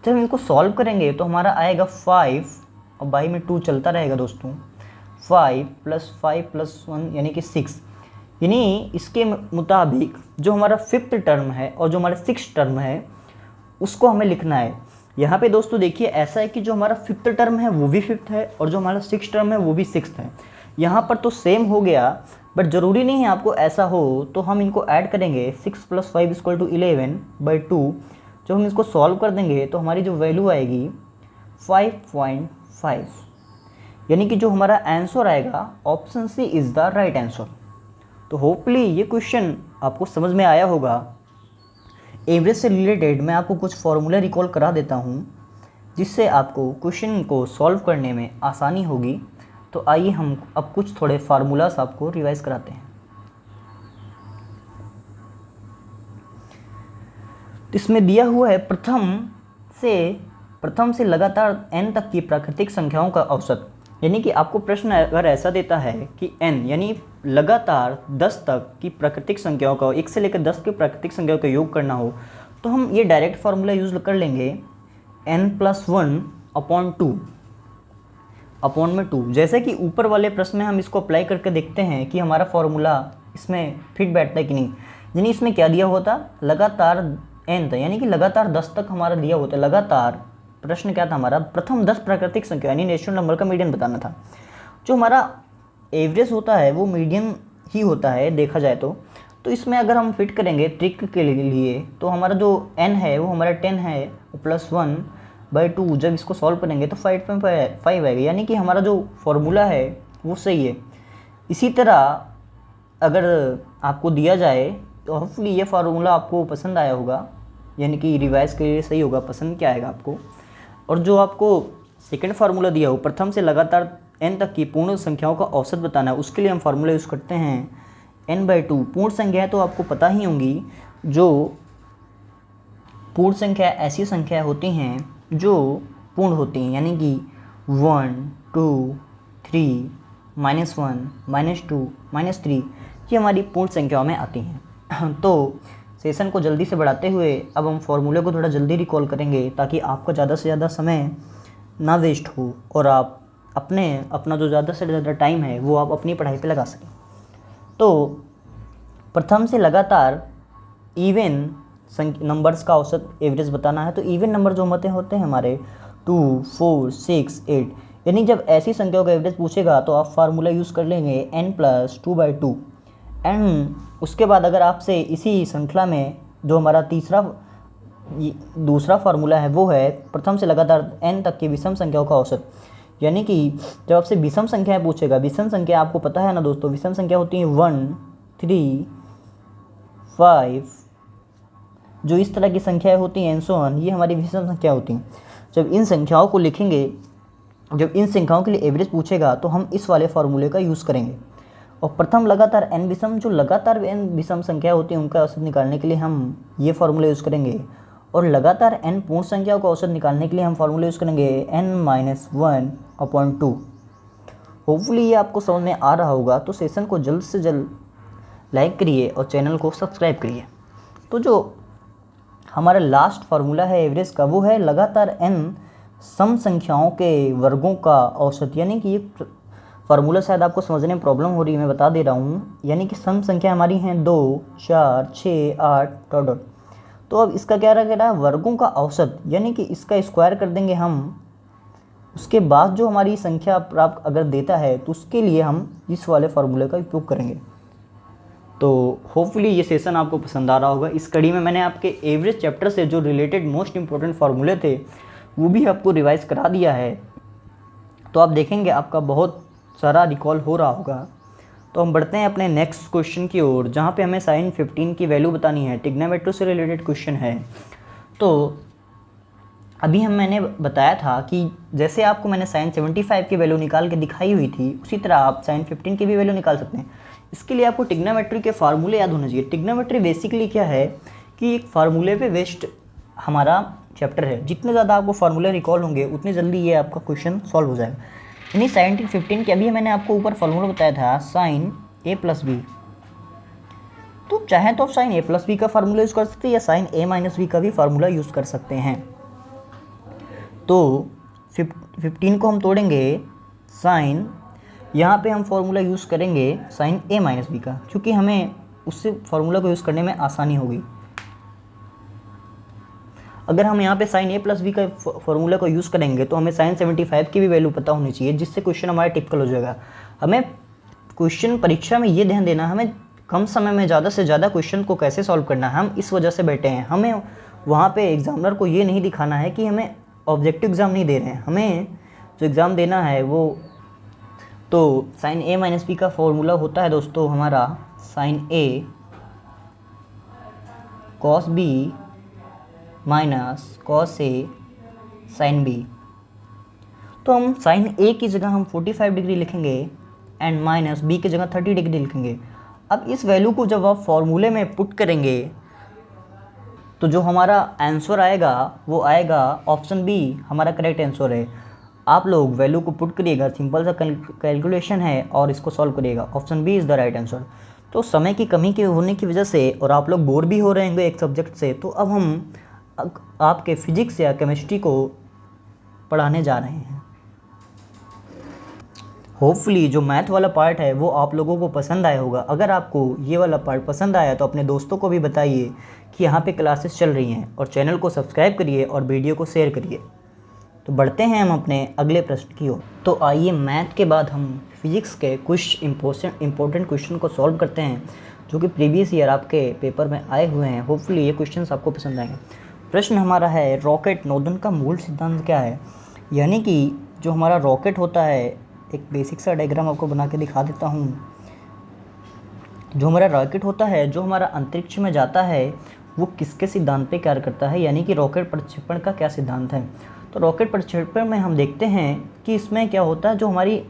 जब हम इनको सॉल्व करेंगे तो हमारा आएगा 5, और बाई में 2 चलता रहेगा दोस्तों। 5 + 5 + 1 यानी कि 6, यानी इसके मुताबिक जो हमारा 5th टर्म है और जो हमारा 6th टर्म है उसको हमें लिखना है। यहाँ पे दोस्तों देखिए ऐसा है कि जो हमारा 5th टर्म है वो भी 5th है और जो हमारा 6th टर्म है वो भी 6th है। यहाँ पर तो सेम हो गया, बट ज़रूरी नहीं है आपको ऐसा हो, तो हम इनको ऐड करेंगे। 6 + 5 = 11/2। जब हम इसको सॉल्व कर देंगे तो हमारी जो वैल्यू आएगी 5.5, यानी कि जो हमारा आंसर आएगा option C is the right answer. तो होपफुली ये क्वेश्चन आपको समझ में आया होगा। एवरेज से रिलेटेड मैं आपको कुछ फॉर्मूला रिकॉल करा देता हूँ जिससे आपको क्वेश्चन को सॉल्व करने में आसानी होगी। तो आइए हम अब कुछ थोड़े फार्मूलास आपको रिवाइज कराते हैं। इसमें दिया हुआ है प्रथम से लगातार n तक की प्राकृतिक संख्याओं का औसत, यानी कि आपको प्रश्न अगर ऐसा देता है कि n यानी लगातार 10 तक की प्राकृतिक संख्याओं का, 1 से लेकर 10 की प्राकृतिक संख्याओं का योग करना हो, तो हम ये डायरेक्ट फार्मूला यूज़ कर लेंगे n+1/2 अपॉन में 2। जैसे कि ऊपर वाले प्रश्न में हम इसको अप्लाई करके देखते हैं कि हमारा फार्मूला इसमें फिट बैठता है कि नहीं। यानी इसमें क्या दिया हुआ था, लगातार n था, यानी कि लगातार 10 तक हमारा दिया होता है। लगातार प्रश्न क्या था हमारा, प्रथम 10 प्राकृतिक संख्या यानी नेचुरल नंबर का मीडियन बताना था। जो हमारा एवरेज होता है वो मीडियन ही होता है देखा जाए तो इसमें अगर हम फिट करेंगे ट्रिक के लिए तो हमारा जो n है वो हमारा 10 है प्लस 1/2। जब इसको सॉल्व करेंगे तो 5.5 आएगा, यानी कि हमारा जो फॉर्मूला है वो सही है। इसी तरह अगर आपको दिया जाए तो होपफुली ये फार्मूला आपको पसंद आया होगा, यानी कि रिवाइज के लिए सही होगा, पसंद क्या आएगा आपको। और जो आपको सेकंड फार्मूला दिया हो, प्रथम से लगातार n तक की पूर्ण संख्याओं का औसत बताना है, उसके लिए हम फार्मूला यूज़ करते हैं n/2। पूर्ण संख्याएँ तो आपको पता ही होंगी, जो पूर्ण संख्या ऐसी संख्या होती हैं जो पूर्ण होती हैं, यानी कि 1, 2, 3, -1, -2, -3 ये हमारी पूर्ण संख्याओं में आती हैं। तो सेशन को जल्दी से बढ़ाते हुए अब हम फॉर्मूले को थोड़ा जल्दी रिकॉल करेंगे ताकि आपका ज़्यादा से ज़्यादा समय ना वेस्ट हो और आप अपना जो ज़्यादा से ज़्यादा टाइम है वो आप अपनी पढ़ाई पे लगा सकें। तो प्रथम से लगातार इवन नंबर्स का औसत एवरेज बताना है। तो इवन नंबर जो होते हैं हमारे 2, 4, 6, 8, यानी जब ऐसी संख्याओं का एवरेज पूछेगा तो आप फार्मूला यूज़ कर लेंगे n+2/2। एंड उसके बाद अगर आपसे इसी श्रृंखला में जो हमारा दूसरा फार्मूला है वो है प्रथम से लगातार n तक की विषम संख्याओं का औसत, यानी कि जब आपसे विषम संख्याएं पूछेगा, विषम संख्या आपको पता है ना दोस्तों, विषम संख्या होती हैं 1, 3, 5, जो इस तरह की संख्याएं होती हैं एंड सो ऑन, ये हमारी विषम संख्या होती हैं। जब इन संख्याओं को लिखेंगे, जब इन संख्याओं के लिए एवरेज पूछेगा तो हम इस वाले फार्मूले का यूज़ करेंगे। और प्रथम लगातार n विषम, जो लगातार n विषम संख्या होती है उनका औसत निकालने के लिए हम ये फार्मूला यूज़ करेंगे। और लगातार n पूर्ण संख्याओं का औसत निकालने के लिए हम फार्मूला यूज़ करेंगे n-1/2। होपफुली ये आपको समझ में आ रहा होगा। तो सेशन को जल्द से जल्द लाइक करिए और चैनल को सब्सक्राइब करिए। तो जो हमारा लास्ट फार्मूला है एवरेज का वो है लगातार n सम संख्याओं के वर्गों का औसत, यानी कि ये फार्मूला शायद आपको समझने में प्रॉब्लम हो रही है, मैं बता दे रहा हूँ। यानी कि सम संख्या हमारी हैं 2, 4, 6, 8 ... तो अब इसका क्या रहेगा, वर्गों का औसत, यानी कि इसका स्क्वायर कर देंगे हम। उसके बाद जो हमारी संख्या प्राप्त अगर देता है तो उसके लिए हम इस वाले फार्मूले का उपयोग करेंगे। तो होपफुली ये सेशन आपको पसंद आ रहा होगा। इस कड़ी में मैंने आपके एवरेज चैप्टर से जो रिलेटेड मोस्ट इंपॉर्टेंट फार्मूले थे वो भी आपको रिवाइज करा दिया है। तो आप देखेंगे आपका बहुत सारा रिकॉल हो रहा होगा। तो हम बढ़ते हैं अपने नेक्स्ट क्वेश्चन की ओर, जहाँ पे हमें साइन 15 की वैल्यू बतानी है। ट्रिग्नोमेट्री से रिलेटेड क्वेश्चन है। तो अभी मैंने बताया था कि जैसे आपको मैंने साइन 75 की वैल्यू निकाल के दिखाई हुई थी, उसी तरह आप साइन 15 की भी वैल्यू निकाल सकते हैं। इसके लिए आपको ट्रिग्नोमेट्री के फार्मूले याद होने चाहिए। ट्रिग्नोमेट्री बेसिकली क्या है कि एक फार्मूले पे बेस्ड हमारा चैप्टर है। जितने ज़्यादा आपको फार्मूले रिकॉल होंगे उतनी जल्दी ये आपका क्वेश्चन सॉल्व हो जाएगा। यानी साइन 15 के अभी मैंने आपको ऊपर फार्मूला बताया था साइन ए प्लस बी। तो चाहे तो आप साइन ए प्लस बी का फार्मूला यूज़ कर सकते हैं या साइन ए माइनस बी का भी फार्मूला यूज़ कर सकते हैं। तो 15 को हम तोड़ेंगे साइन, यहाँ पे हम फार्मूला यूज़ करेंगे साइन ए माइनस बी का, क्योंकि हमें उससे फार्मूला को यूज़ करने में आसानी होगी। अगर हम यहाँ पे साइन ए प्लस बी का फार्मूला को यूज़ करेंगे तो हमें साइन 75 की भी वैल्यू पता होनी चाहिए, जिससे क्वेश्चन हमारा टिपिकल हो जाएगा। हमें क्वेश्चन परीक्षा में ये ध्यान देना, हमें कम समय में ज़्यादा से ज़्यादा क्वेश्चन को कैसे सॉल्व करना है। हम इस वजह से बैठे हैं, हमें वहाँ पे एग्जामिनर को ये नहीं दिखाना है कि हमें ऑब्जेक्टिव एग्ज़ाम नहीं दे रहे हैं, हमें जो एग्ज़ाम देना है वो। तो साइन ए माइनस बी का फॉर्मूला होता है दोस्तों हमारा sign A cos B minus cos A sine B. तो हम साइन ए की जगह हम 45 डिग्री लिखेंगे एंड माइनस बी की जगह 30 डिग्री लिखेंगे। अब इस वैल्यू को जब आप फॉर्मूले में पुट करेंगे तो जो हमारा आंसर आएगा वो आएगा ऑप्शन बी, हमारा करेक्ट आंसर है। आप लोग वैल्यू को पुट करिएगा, सिंपल सा कैलकुलेशन है और इसको सॉल्व करिएगा। Option B is the right answer. तो समय की कमी के होने की वजह से और आप लोग बोर भी हो रहे होंगे एक सब्जेक्ट से, तो अब हम आपके फिजिक्स या केमिस्ट्री को पढ़ाने जा रहे हैं। होपफुली जो मैथ वाला पार्ट है वो आप लोगों को पसंद आया होगा। अगर आपको ये वाला पार्ट पसंद आया तो अपने दोस्तों को भी बताइए कि यहाँ पे क्लासेस चल रही हैं, और चैनल को सब्सक्राइब करिए और वीडियो को शेयर करिए। तो बढ़ते हैं हम अपने अगले प्रश्न की ओर। तो आइए मैथ के बाद हम फिजिक्स के कुछ इंपॉर्टेंट क्वेश्चन को सॉल्व करते हैं, जो कि प्रीवियस ईयर आपके पेपर में आए हुए हैं। होपफुली ये क्वेश्चन आपको पसंद आएंगे। प्रश्न हमारा है रॉकेट नोजल का मूल सिद्धांत क्या है। यानी कि जो हमारा रॉकेट होता है, एक बेसिक सा डायग्राम आपको बना के दिखा देता हूँ। जो हमारा रॉकेट होता है, जो हमारा अंतरिक्ष में जाता है, वो किसके सिद्धांत पे कार्य करता है, यानी कि रॉकेट प्रक्षेपण का क्या सिद्धांत है। तो रॉकेट प्रक्षेपण में हम देखते हैं कि इसमें क्या होता है, जो हमारी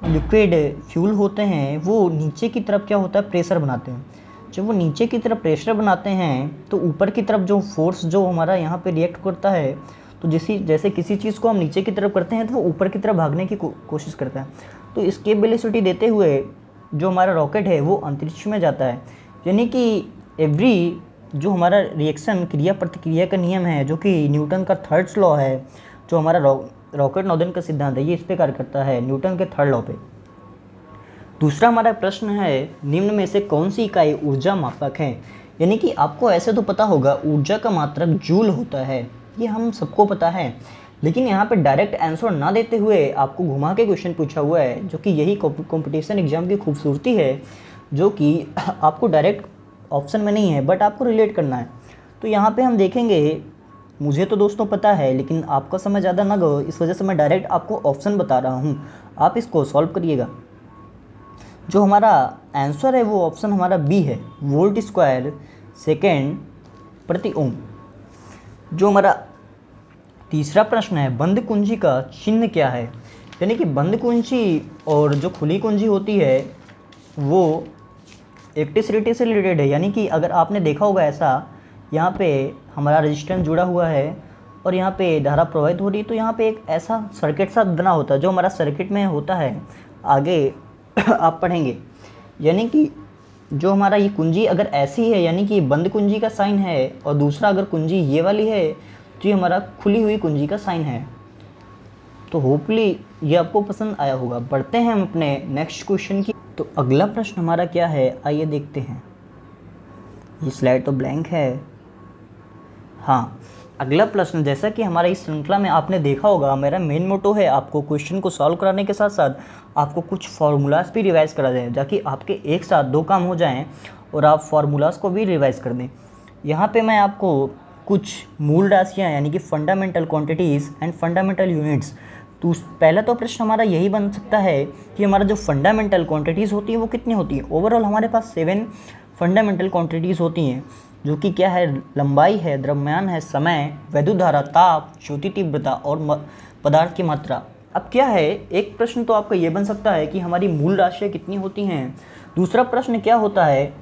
लिक्विड फ्यूल होते हैं वो नीचे की तरफ क्या होता है, प्रेशर बनाते हैं। जब वो नीचे की तरफ प्रेशर बनाते हैं तो ऊपर की तरफ जो फोर्स जो हमारा यहाँ पे रिएक्ट करता है, तो जैसे किसी चीज़ को हम नीचे की तरफ करते हैं तो वो ऊपर की तरफ भागने की कोशिश करता है। तो इसकेप वेलोसिटी देते हुए जो हमारा रॉकेट है वो अंतरिक्ष में जाता है। यानी कि एवरी जो हमारा रिएक्शन क्रिया प्रतिक्रिया का नियम है, जो कि न्यूटन का थर्ड लॉ है, जो हमारा रॉकेट नोजल का सिद्धांत है, ये इस पे कार्य करता है, न्यूटन के थर्ड लॉ पे। दूसरा हमारा प्रश्न है निम्न में से कौन सी इकाई ऊर्जा मापक है। यानी कि आपको ऐसे तो पता होगा ऊर्जा का मात्रक जूल होता है, ये हम सबको पता है, लेकिन यहाँ पे डायरेक्ट आंसर ना देते हुए आपको घुमा के क्वेश्चन पूछा हुआ है, जो कि यही कंपटीशन एग्जाम की खूबसूरती है, जो कि आपको डायरेक्ट ऑप्शन में नहीं है बट आपको रिलेट करना है। तो यहाँ पे हम देखेंगे, मुझे तो दोस्तों पता है लेकिन आपका समय ज़्यादा ना गो, इस वजह से मैं डायरेक्ट आपको ऑप्शन बता रहा हूँ, आप इसको सॉल्व करिएगा। जो हमारा आंसर है वो ऑप्शन हमारा बी है, वोल्ट स्क्वायर सेकेंड प्रति ओम। जो हमारा तीसरा प्रश्न है बंद कुंजी का चिन्ह क्या है। यानी कि बंद कुंजी और जो खुली कुंजी होती है वो इलेक्ट्रिसिटी से रिलेटेड है। यानी कि अगर आपने देखा होगा ऐसा, यहाँ पे हमारा रेजिस्टेंस जुड़ा हुआ है और यहाँ पे धारा प्रवाहित हो रही है, तो यहाँ पे एक ऐसा सर्किट सा बना होता है जो हमारा सर्किट में होता है, आगे आप पढ़ेंगे। यानी कि जो हमारा ये कुंजी अगर ऐसी है, यानी कि बंद कुंजी का साइन है, और दूसरा अगर कुंजी ये वाली है तो ये हमारा खुली हुई कुंजी का साइन है। तो होपफुली ये आपको पसंद आया होगा। बढ़ते हैं हम अपने नेक्स्ट क्वेश्चन की। तो अगला प्रश्न हमारा क्या है, आइए देखते हैं। ये स्लाइड तो ब्लैंक है। हाँ, अगला प्रश्न, जैसा कि हमारा इस श्रृंखला में आपने देखा होगा, मेरा मेन मोटो है आपको क्वेश्चन को सॉल्व कराने के साथ साथ आपको कुछ फार्मूलाज भी रिवाइज करा दें, ताकि आपके एक साथ दो काम हो जाएं और आप फार्मूलाज को भी रिवाइज कर दें। यहाँ पे मैं आपको कुछ मूल राशियाँ यानी कि fundamental quantities and fundamental units, तो पहला तो प्रश्न हमारा यही बन सकता है कि हमारा जो फंडामेंटल क्वांटिटीज़ होती हैं वो कितनी होती हैं। ओवरऑल हमारे पास 7 फंडामेंटल क्वांटिटीज़ होती हैं, जो कि क्या है, लंबाई है, द्रव्यमान है, समय, वैद्युत धारा, ताप, ज्योति तीव्रता और पदार्थ की मात्रा। अब क्या है, एक प्रश्न तो आपका ये बन सकता है कि हमारी मूल राशियाँ कितनी होती हैं। दूसरा प्रश्न क्या होता है,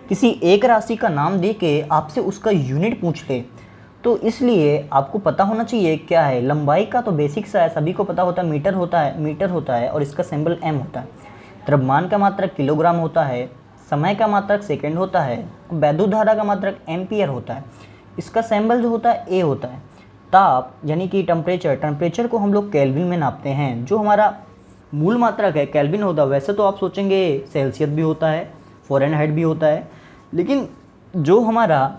किसी एक राशि का नाम दे के आपसे उसका यूनिट पूछ ले, तो इसलिए आपको पता होना चाहिए क्या है। लंबाई का तो बेसिक सा है, सभी को पता होता है, मीटर होता है और इसका सिंबल एम होता है। द्रव्यमान का मात्रक किलोग्राम होता है, समय का मात्रक सेकंड होता है, वैद्युत धारा का मात्रक एम्पियर होता है, इसका सिंबल जो होता है ए होता है। ताप यानी कि टेम्परेचर को हम लोग केल्विन में नापते हैं, जो हमारा मूल मात्रक है केल्विन होता है। वैसे तो आप सोचेंगे सेल्सियस भी होता है, फ़ारेनहाइट भी होता है, लेकिन जो हमारा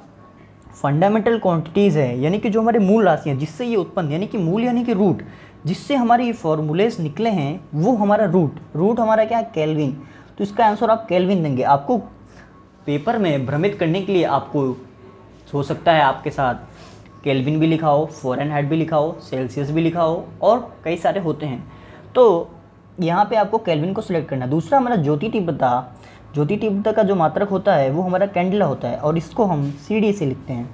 फंडामेंटल क्वांटिटीज़ है यानी कि जो हमारे मूल राशियाँ जिससे ये उत्पन्न, यानी कि मूल यानी कि रूट, जिससे हमारे ये फॉर्मूलेस निकले हैं, वो हमारा रूट हमारा क्या है, केल्विन। तो इसका आंसर आप केल्विन देंगे। आपको पेपर में भ्रमित करने के लिए आपको हो सकता है आपके साथ केल्विन भी लिखा हो, फ़ारेनहाइट भी लिखा हो, सेल्सियस भी लिखा हो और कई सारे होते हैं, तो यहाँ पे आपको केल्विन को सिलेक्ट करना है। दूसरा हमारा ज्योति तीव्रता का जो मात्रक होता है वो हमारा कैंडेला होता है और इसको हम CD से लिखते हैं।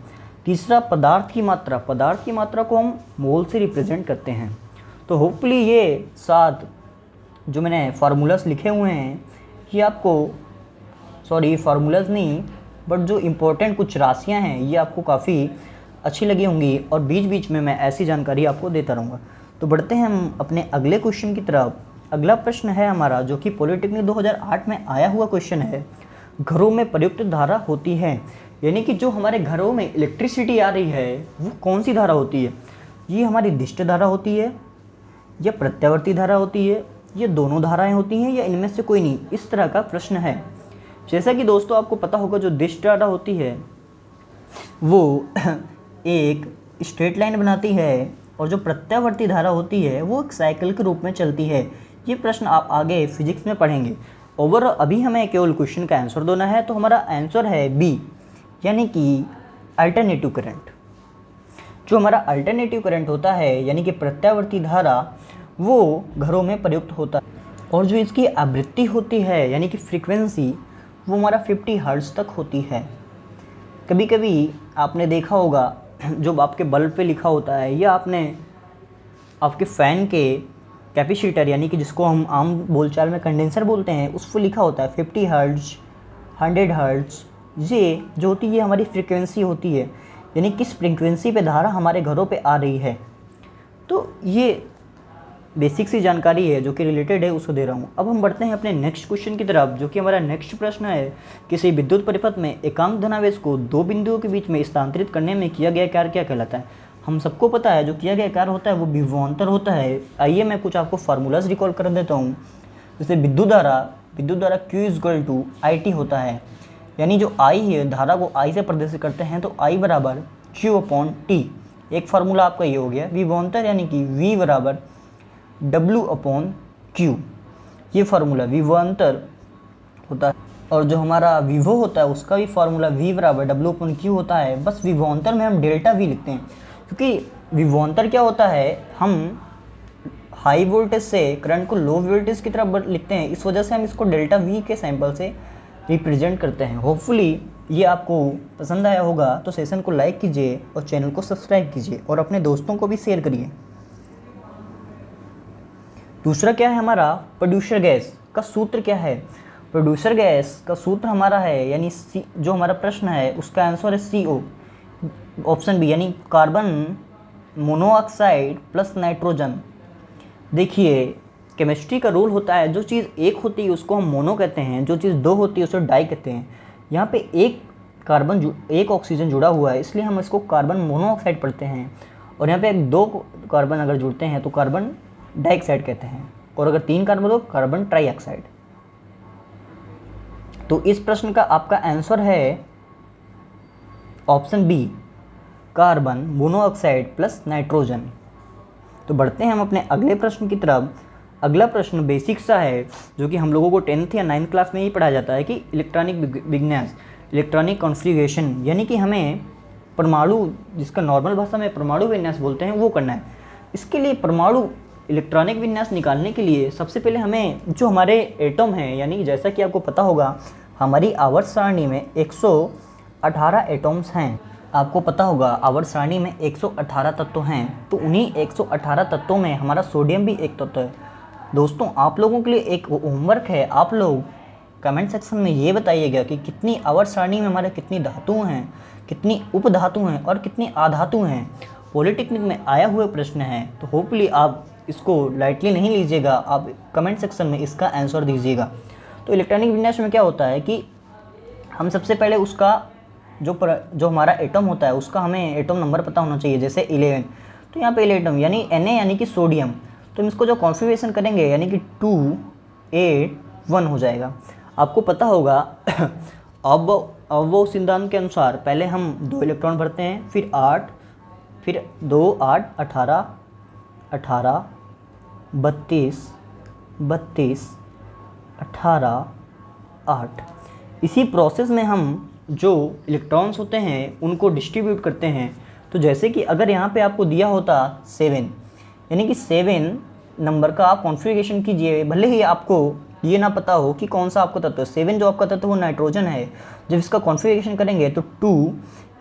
तीसरा पदार्थ की मात्रा को हम मोल से रिप्रेजेंट करते हैं। तो होपफुली ये 7 जो मैंने फार्मूलास लिखे हुए हैं कि आपको, सॉरी फार्मूलाज नहीं, बट जो इम्पोर्टेंट कुछ राशियां हैं ये आपको काफ़ी अच्छी लगी होंगी और बीच बीच में मैं ऐसी जानकारी आपको देता रहूँगा। तो बढ़ते हैं हम अपने अगले क्वेश्चन की तरफ। अगला प्रश्न है हमारा, जो कि पॉलिटेक्निक 2008 में आया हुआ क्वेश्चन है। घरों में प्रयुक्त धारा होती है, यानी कि जो हमारे घरों में इलेक्ट्रिसिटी आ रही है वो कौन सी धारा होती है। ये हमारी दिष्ट धारा होती है या प्रत्यावर्ती धारा होती है, ये दोनों धाराएं होती हैं या इनमें से कोई नहीं, इस तरह का प्रश्न है। जैसा कि दोस्तों आपको पता होगा, जो दिष्ट धारा होती है वो एक स्ट्रेट लाइन बनाती है और जो प्रत्यावर्ती धारा होती है वो एक साइकिल के रूप में चलती है। ये प्रश्न आप आगे फिजिक्स में पढ़ेंगे। ओवरऑल अभी हमें केवल क्वेश्चन का आंसर देना है, तो हमारा आंसर है बी, यानी कि अल्टरनेटिव करंट। जो हमारा अल्टरनेटिव करंट होता है यानी कि प्रत्यावर्ती धारा, वो घरों में प्रयुक्त होता है और जो इसकी आवृत्ति होती है यानी कि फ्रीक्वेंसी, वो हमारा 50 हर्ट्ज तक होती है। कभी कभी आपने देखा होगा जो आपके बल्ब पे लिखा होता है या आपने आपके फ़ैन के कैपेसिटर यानी कि जिसको हम आम बोलचाल में कंडेंसर बोलते हैं, उस पर लिखा होता है 50 हर्ट्ज, 100 हर्ट्ज। ये जो होती है हमारी फ्रीक्वेंसी होती है, यानी किस फ्रीक्वेंसी पे धारा हमारे घरों पे आ रही है। तो ये बेसिक सी जानकारी है जो कि रिलेटेड है, उसको दे रहा हूँ। अब हम बढ़ते हैं अपने नेक्स्ट क्वेश्चन की तरफ, जो कि हमारा नेक्स्ट प्रश्न है, किसी विद्युत परिपथ में एकांक धनावेश को दो बिंदुओं के बीच में स्थानांतरित करने में किया गया कार्य क्या कहलाता है। हम सबको पता है जो किया गया कार्य होता है वो विभवांतर होता है। आइए मैं कुछ आपको फार्मूलाज रिकॉल कर देता हूँ। जैसे विद्युत धारा Q/IT होता है, यानी जो I है, धारा को I से प्रदर्शित करते हैं, तो I बराबर Q/T। एक फार्मूला आपका ये हो गया। विभवांतर यानी कि V बराबर W/Q, ये फार्मूला विभवांतर होता है। और जो हमारा विभव होता है उसका भी फार्मूला V बराबर W/Q होता है। बस विभवांतर में हम डेल्टा V लिखते हैं, क्योंकि विभवांतर क्या होता है, हम हाई वोल्टेज से करंट को लो वोल्टेज की तरफ लिखते हैं, इस वजह से हम इसको डेल्टा V के सैंपल से रिप्रेजेंट करते हैं। होपफुली ये आपको पसंद आया होगा, तो सेशन को लाइक कीजिए और चैनल को सब्सक्राइब कीजिए और अपने दोस्तों को भी शेयर करिए। दूसरा क्या है हमारा, प्रोड्यूसर गैस का सूत्र क्या है। प्रोड्यूसर गैस का सूत्र हमारा है, यानी जो हमारा प्रश्न है उसका आंसर है CO, ऑप्शन बी, यानी कार्बन मोनोऑक्साइड प्लस नाइट्रोजन। देखिए केमिस्ट्री का रूल होता है, जो चीज़ एक होती है उसको हम मोनो कहते हैं, जो चीज़ दो होती है उसे डाई कहते हैं। यहाँ पे एक ऑक्सीजन जुड़ा हुआ है, इसलिए हम इसको कार्बन मोनोऑक्साइड पढ़ते हैं। और यहाँ पे दो कार्बन अगर जुड़ते हैं तो कार्बन डाइऑक्साइड कहते हैं, और अगर 3 कार्बन तो कार्बन ट्राइऑक्साइड। तो इस प्रश्न का आपका आंसर है option B, carbon monoxide plus nitrogen. तो बढ़ते हैं हम अपने अगले प्रश्न की तरफ। अगला प्रश्न बेसिक सा है, जो कि हम लोगों को 10th या 9th क्लास में ही पढ़ाया जाता है कि इलेक्ट्रॉनिक विन्यास, इलेक्ट्रॉनिक कॉन्फ़िगरेशन, यानी कि हमें परमाणु, जिसका नॉर्मल भाषा में परमाणु विन्यास बोलते हैं, वो करना है। इसके लिए परमाणु इलेक्ट्रॉनिक विन्यास निकालने के लिए सबसे पहले हमें जो हमारे एटम हैं, यानी जैसा कि आपको पता होगा हमारी आवर्त सारणी में 118 एटम्स हैं। आपको पता होगा आवर्त सारणी में 118 तत्व हैं, तो उन्हीं 118 तत्वों में हमारा सोडियम भी एक तत्व है। दोस्तों, आप लोगों के लिए एक होमवर्क है, आप लोग कमेंट सेक्शन में ये बताइएगा कि कितनी आवर्त सारणी में हमारे कितनी धातुएं हैं, कितनी उपधातु हैं और कितनी आधातु हैं। पॉलिटेक्निक में आया हुआ प्रश्न है, तो होपफुली आप इसको लाइटली नहीं लीजिएगा, आप कमेंट सेक्शन में इसका आंसर दीजिएगा। तो इलेक्ट्रॉनिक विन्यास में क्या होता है कि हम सबसे पहले उसका जो हमारा एटम होता है उसका हमें एटम नंबर पता होना चाहिए, जैसे 11। तो यहाँ पे एटम यानी Na यानी कि सोडियम, तो हम इसको जो कॉन्फ़िगरेशन करेंगे यानी कि 2 8 1 हो जाएगा। आपको पता होगा अब वो सिद्धांत के अनुसार पहले हम 2 इलेक्ट्रॉन भरते हैं, फिर 8, फिर 2 8 18 18 32 32 18 8। इसी प्रोसेस में हम जो इलेक्ट्रॉन्स होते हैं उनको डिस्ट्रीब्यूट करते हैं। तो जैसे कि अगर यहाँ पे आपको दिया होता 7, यानी कि 7 नंबर का आप कॉन्फ़िगरेशन कीजिए, भले ही आपको ये ना पता हो कि कौन सा आपका तत्व है। 7 जो आपका तत्व वो नाइट्रोजन है। जब इसका कॉन्फ़िगरेशन करेंगे तो 2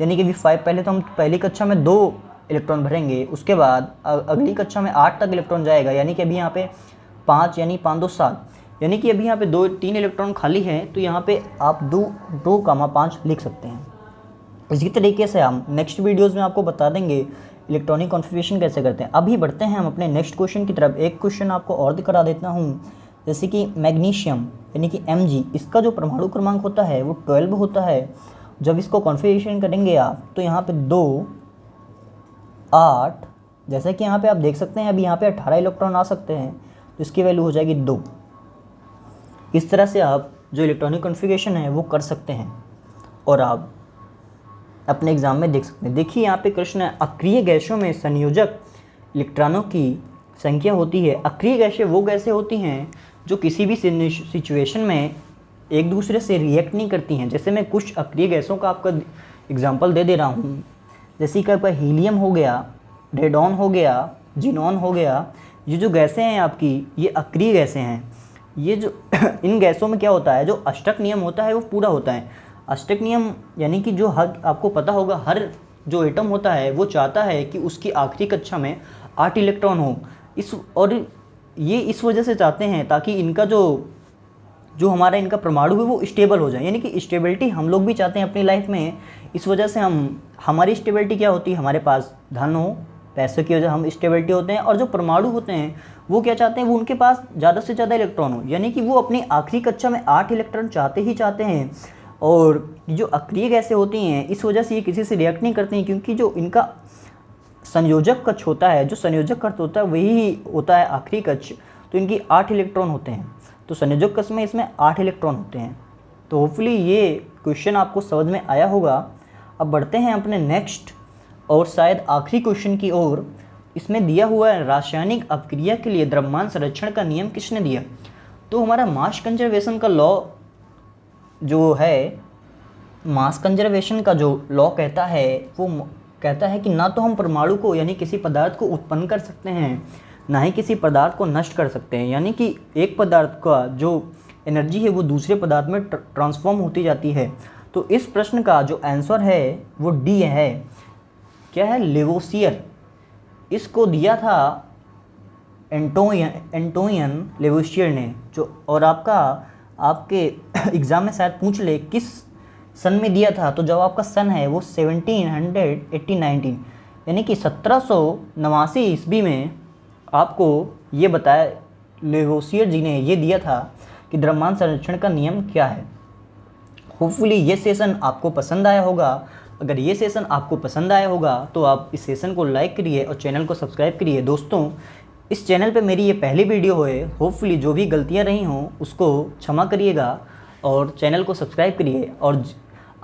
यानी कि 5, पहले तो हम पहली कक्षा में 2 इलेक्ट्रॉन भरेंगे, उसके बाद अगली कक्षा में 8 तक इलेक्ट्रॉन जाएगा, यानी कि अभी यहाँ पे 5 यानी 5 2 7, यानी कि अभी यहाँ पे 2-3 इलेक्ट्रॉन खाली हैं, तो यहाँ पे आप 2,5 लिख सकते हैं। इसी तरीके से हम नेक्स्ट वीडियोज़ में आपको बता देंगे इलेक्ट्रॉनिक कॉन्फ़िगरेशन कैसे करते हैं। अभी बढ़ते हैं हम अपने नेक्स्ट क्वेश्चन की तरफ। एक क्वेश्चन आपको और करा देता हूँ, जैसे कि मैग्नीशियम यानी कि Mg, इसका जो परमाणु क्रमांक होता है वो 12 होता है। जब इसको कॉन्फ़िगरेशन करेंगे आप तो यहाँ पे 2 8, जैसे कि यहाँ पे आप देख सकते हैं अभी यहाँ पे 18 इलेक्ट्रॉन आ सकते हैं, तो इसकी वैल्यू हो जाएगी 2। इस तरह से आप जो इलेक्ट्रॉनिक कॉन्फ़िगरेशन है वो कर सकते हैं और आप अपने एग्ज़ाम में देख सकते हैं। देखिए यहाँ पे प्रश्न है, अक्रिय गैसों में संयोजक इलेक्ट्रॉनों की संख्या होती है। अक्रिय गैसें वो गैसें होती हैं जो किसी भी सिचुएशन में एक दूसरे से रिएक्ट नहीं करती हैं। जैसे मैं कुछ अक्रिय गैसों का आपका एग्जांपल दे रहा हूँ, जैसे कि आपका हीलियम हो गया, रेडॉन हो गया, जिनॉन हो गया। ये जो गैसें हैं आपकी, ये अक्रिय गैसें हैं। ये जो इन गैसों में क्या होता है, जो अष्टक नियम होता है वो पूरा होता है। अष्टक नियम यानी कि जो हर, आपको पता होगा हर जो एटम होता है वो चाहता है कि उसकी आखिरी कक्षा में 8 इलेक्ट्रॉन हो। ये इस वजह से चाहते हैं ताकि इनका जो हमारा इनका परमाणु है वो स्टेबल हो जाए, यानी कि स्टेबिलिटी हम लोग भी चाहते हैं अपनी लाइफ में। इस वजह से हमारी स्टेबिलिटी क्या होती है, हमारे पास धन हो, पैसे की वजह हम स्टेबिलिटी होते हैं। और जो परमाणु होते हैं वो क्या चाहते हैं, वो उनके पास ज़्यादा से ज़्यादा इलेक्ट्रॉन हो, यानी कि वो अपनी आखिरी कक्षा में 8 इलेक्ट्रॉन चाहते हैं। और जो अक्रिय गैसें होती हैं इस वजह से ये किसी से रिएक्ट नहीं करती हैं, क्योंकि जो इनका संयोजक कक्ष होता है, जो संयोजक कक्ष होता है वही होता है आखिरी कक्ष, तो इनकी 8 इलेक्ट्रॉन होते हैं। तो संयोजक कक्ष में इसमें 8 इलेक्ट्रॉन होते हैं। तो होपफुली ये क्वेश्चन आपको समझ में आया होगा। अब बढ़ते हैं अपने नेक्स्ट और शायद आखिरी क्वेश्चन की ओर। इसमें दिया हुआ है, रासायनिक अपक्रिया के लिए द्रव्यमान संरक्षण का नियम किसने दिया। तो हमारा मास कंजर्वेशन का लॉ जो है, मास कंजर्वेशन का जो लॉ कहता है वो कहता है कि ना तो हम परमाणु को यानी किसी पदार्थ को उत्पन्न कर सकते हैं, ना ही किसी पदार्थ को नष्ट कर सकते हैं। यानी कि एक पदार्थ का जो एनर्जी है वो दूसरे पदार्थ में ट्रांसफॉर्म होती जाती है। तो इस प्रश्न का जो आंसर है वो डी है। क्या है, लेवोसियर। इसको दिया था एंटोनियन लेवोसियर ने। जो और आपके एग्ज़ाम में शायद पूछ ले किस सन में दिया था, तो जब आपका सन है वो 1789 यानी कि 1789 ईस्वी में आपको ये बताया, लेवोसियर जी ने ये दिया था कि द्रव्यमान संरक्षण का नियम क्या है। होपफुली ये सेशन आपको पसंद आया होगा। अगर ये सेशन आपको पसंद आया होगा तो आप इस सेशन को लाइक करिए और चैनल को सब्सक्राइब करिए। दोस्तों, इस चैनल पे मेरी ये पहली वीडियो है, होपफुली जो भी गलतियां रही हों उसको क्षमा करिएगा और चैनल को सब्सक्राइब करिए। और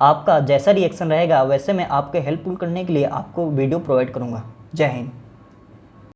आपका जैसा रिएक्शन रहेगा वैसे मैं आपके हेल्पफुल करने के लिए आपको वीडियो प्रोवाइड करूँगा। जय हिंद।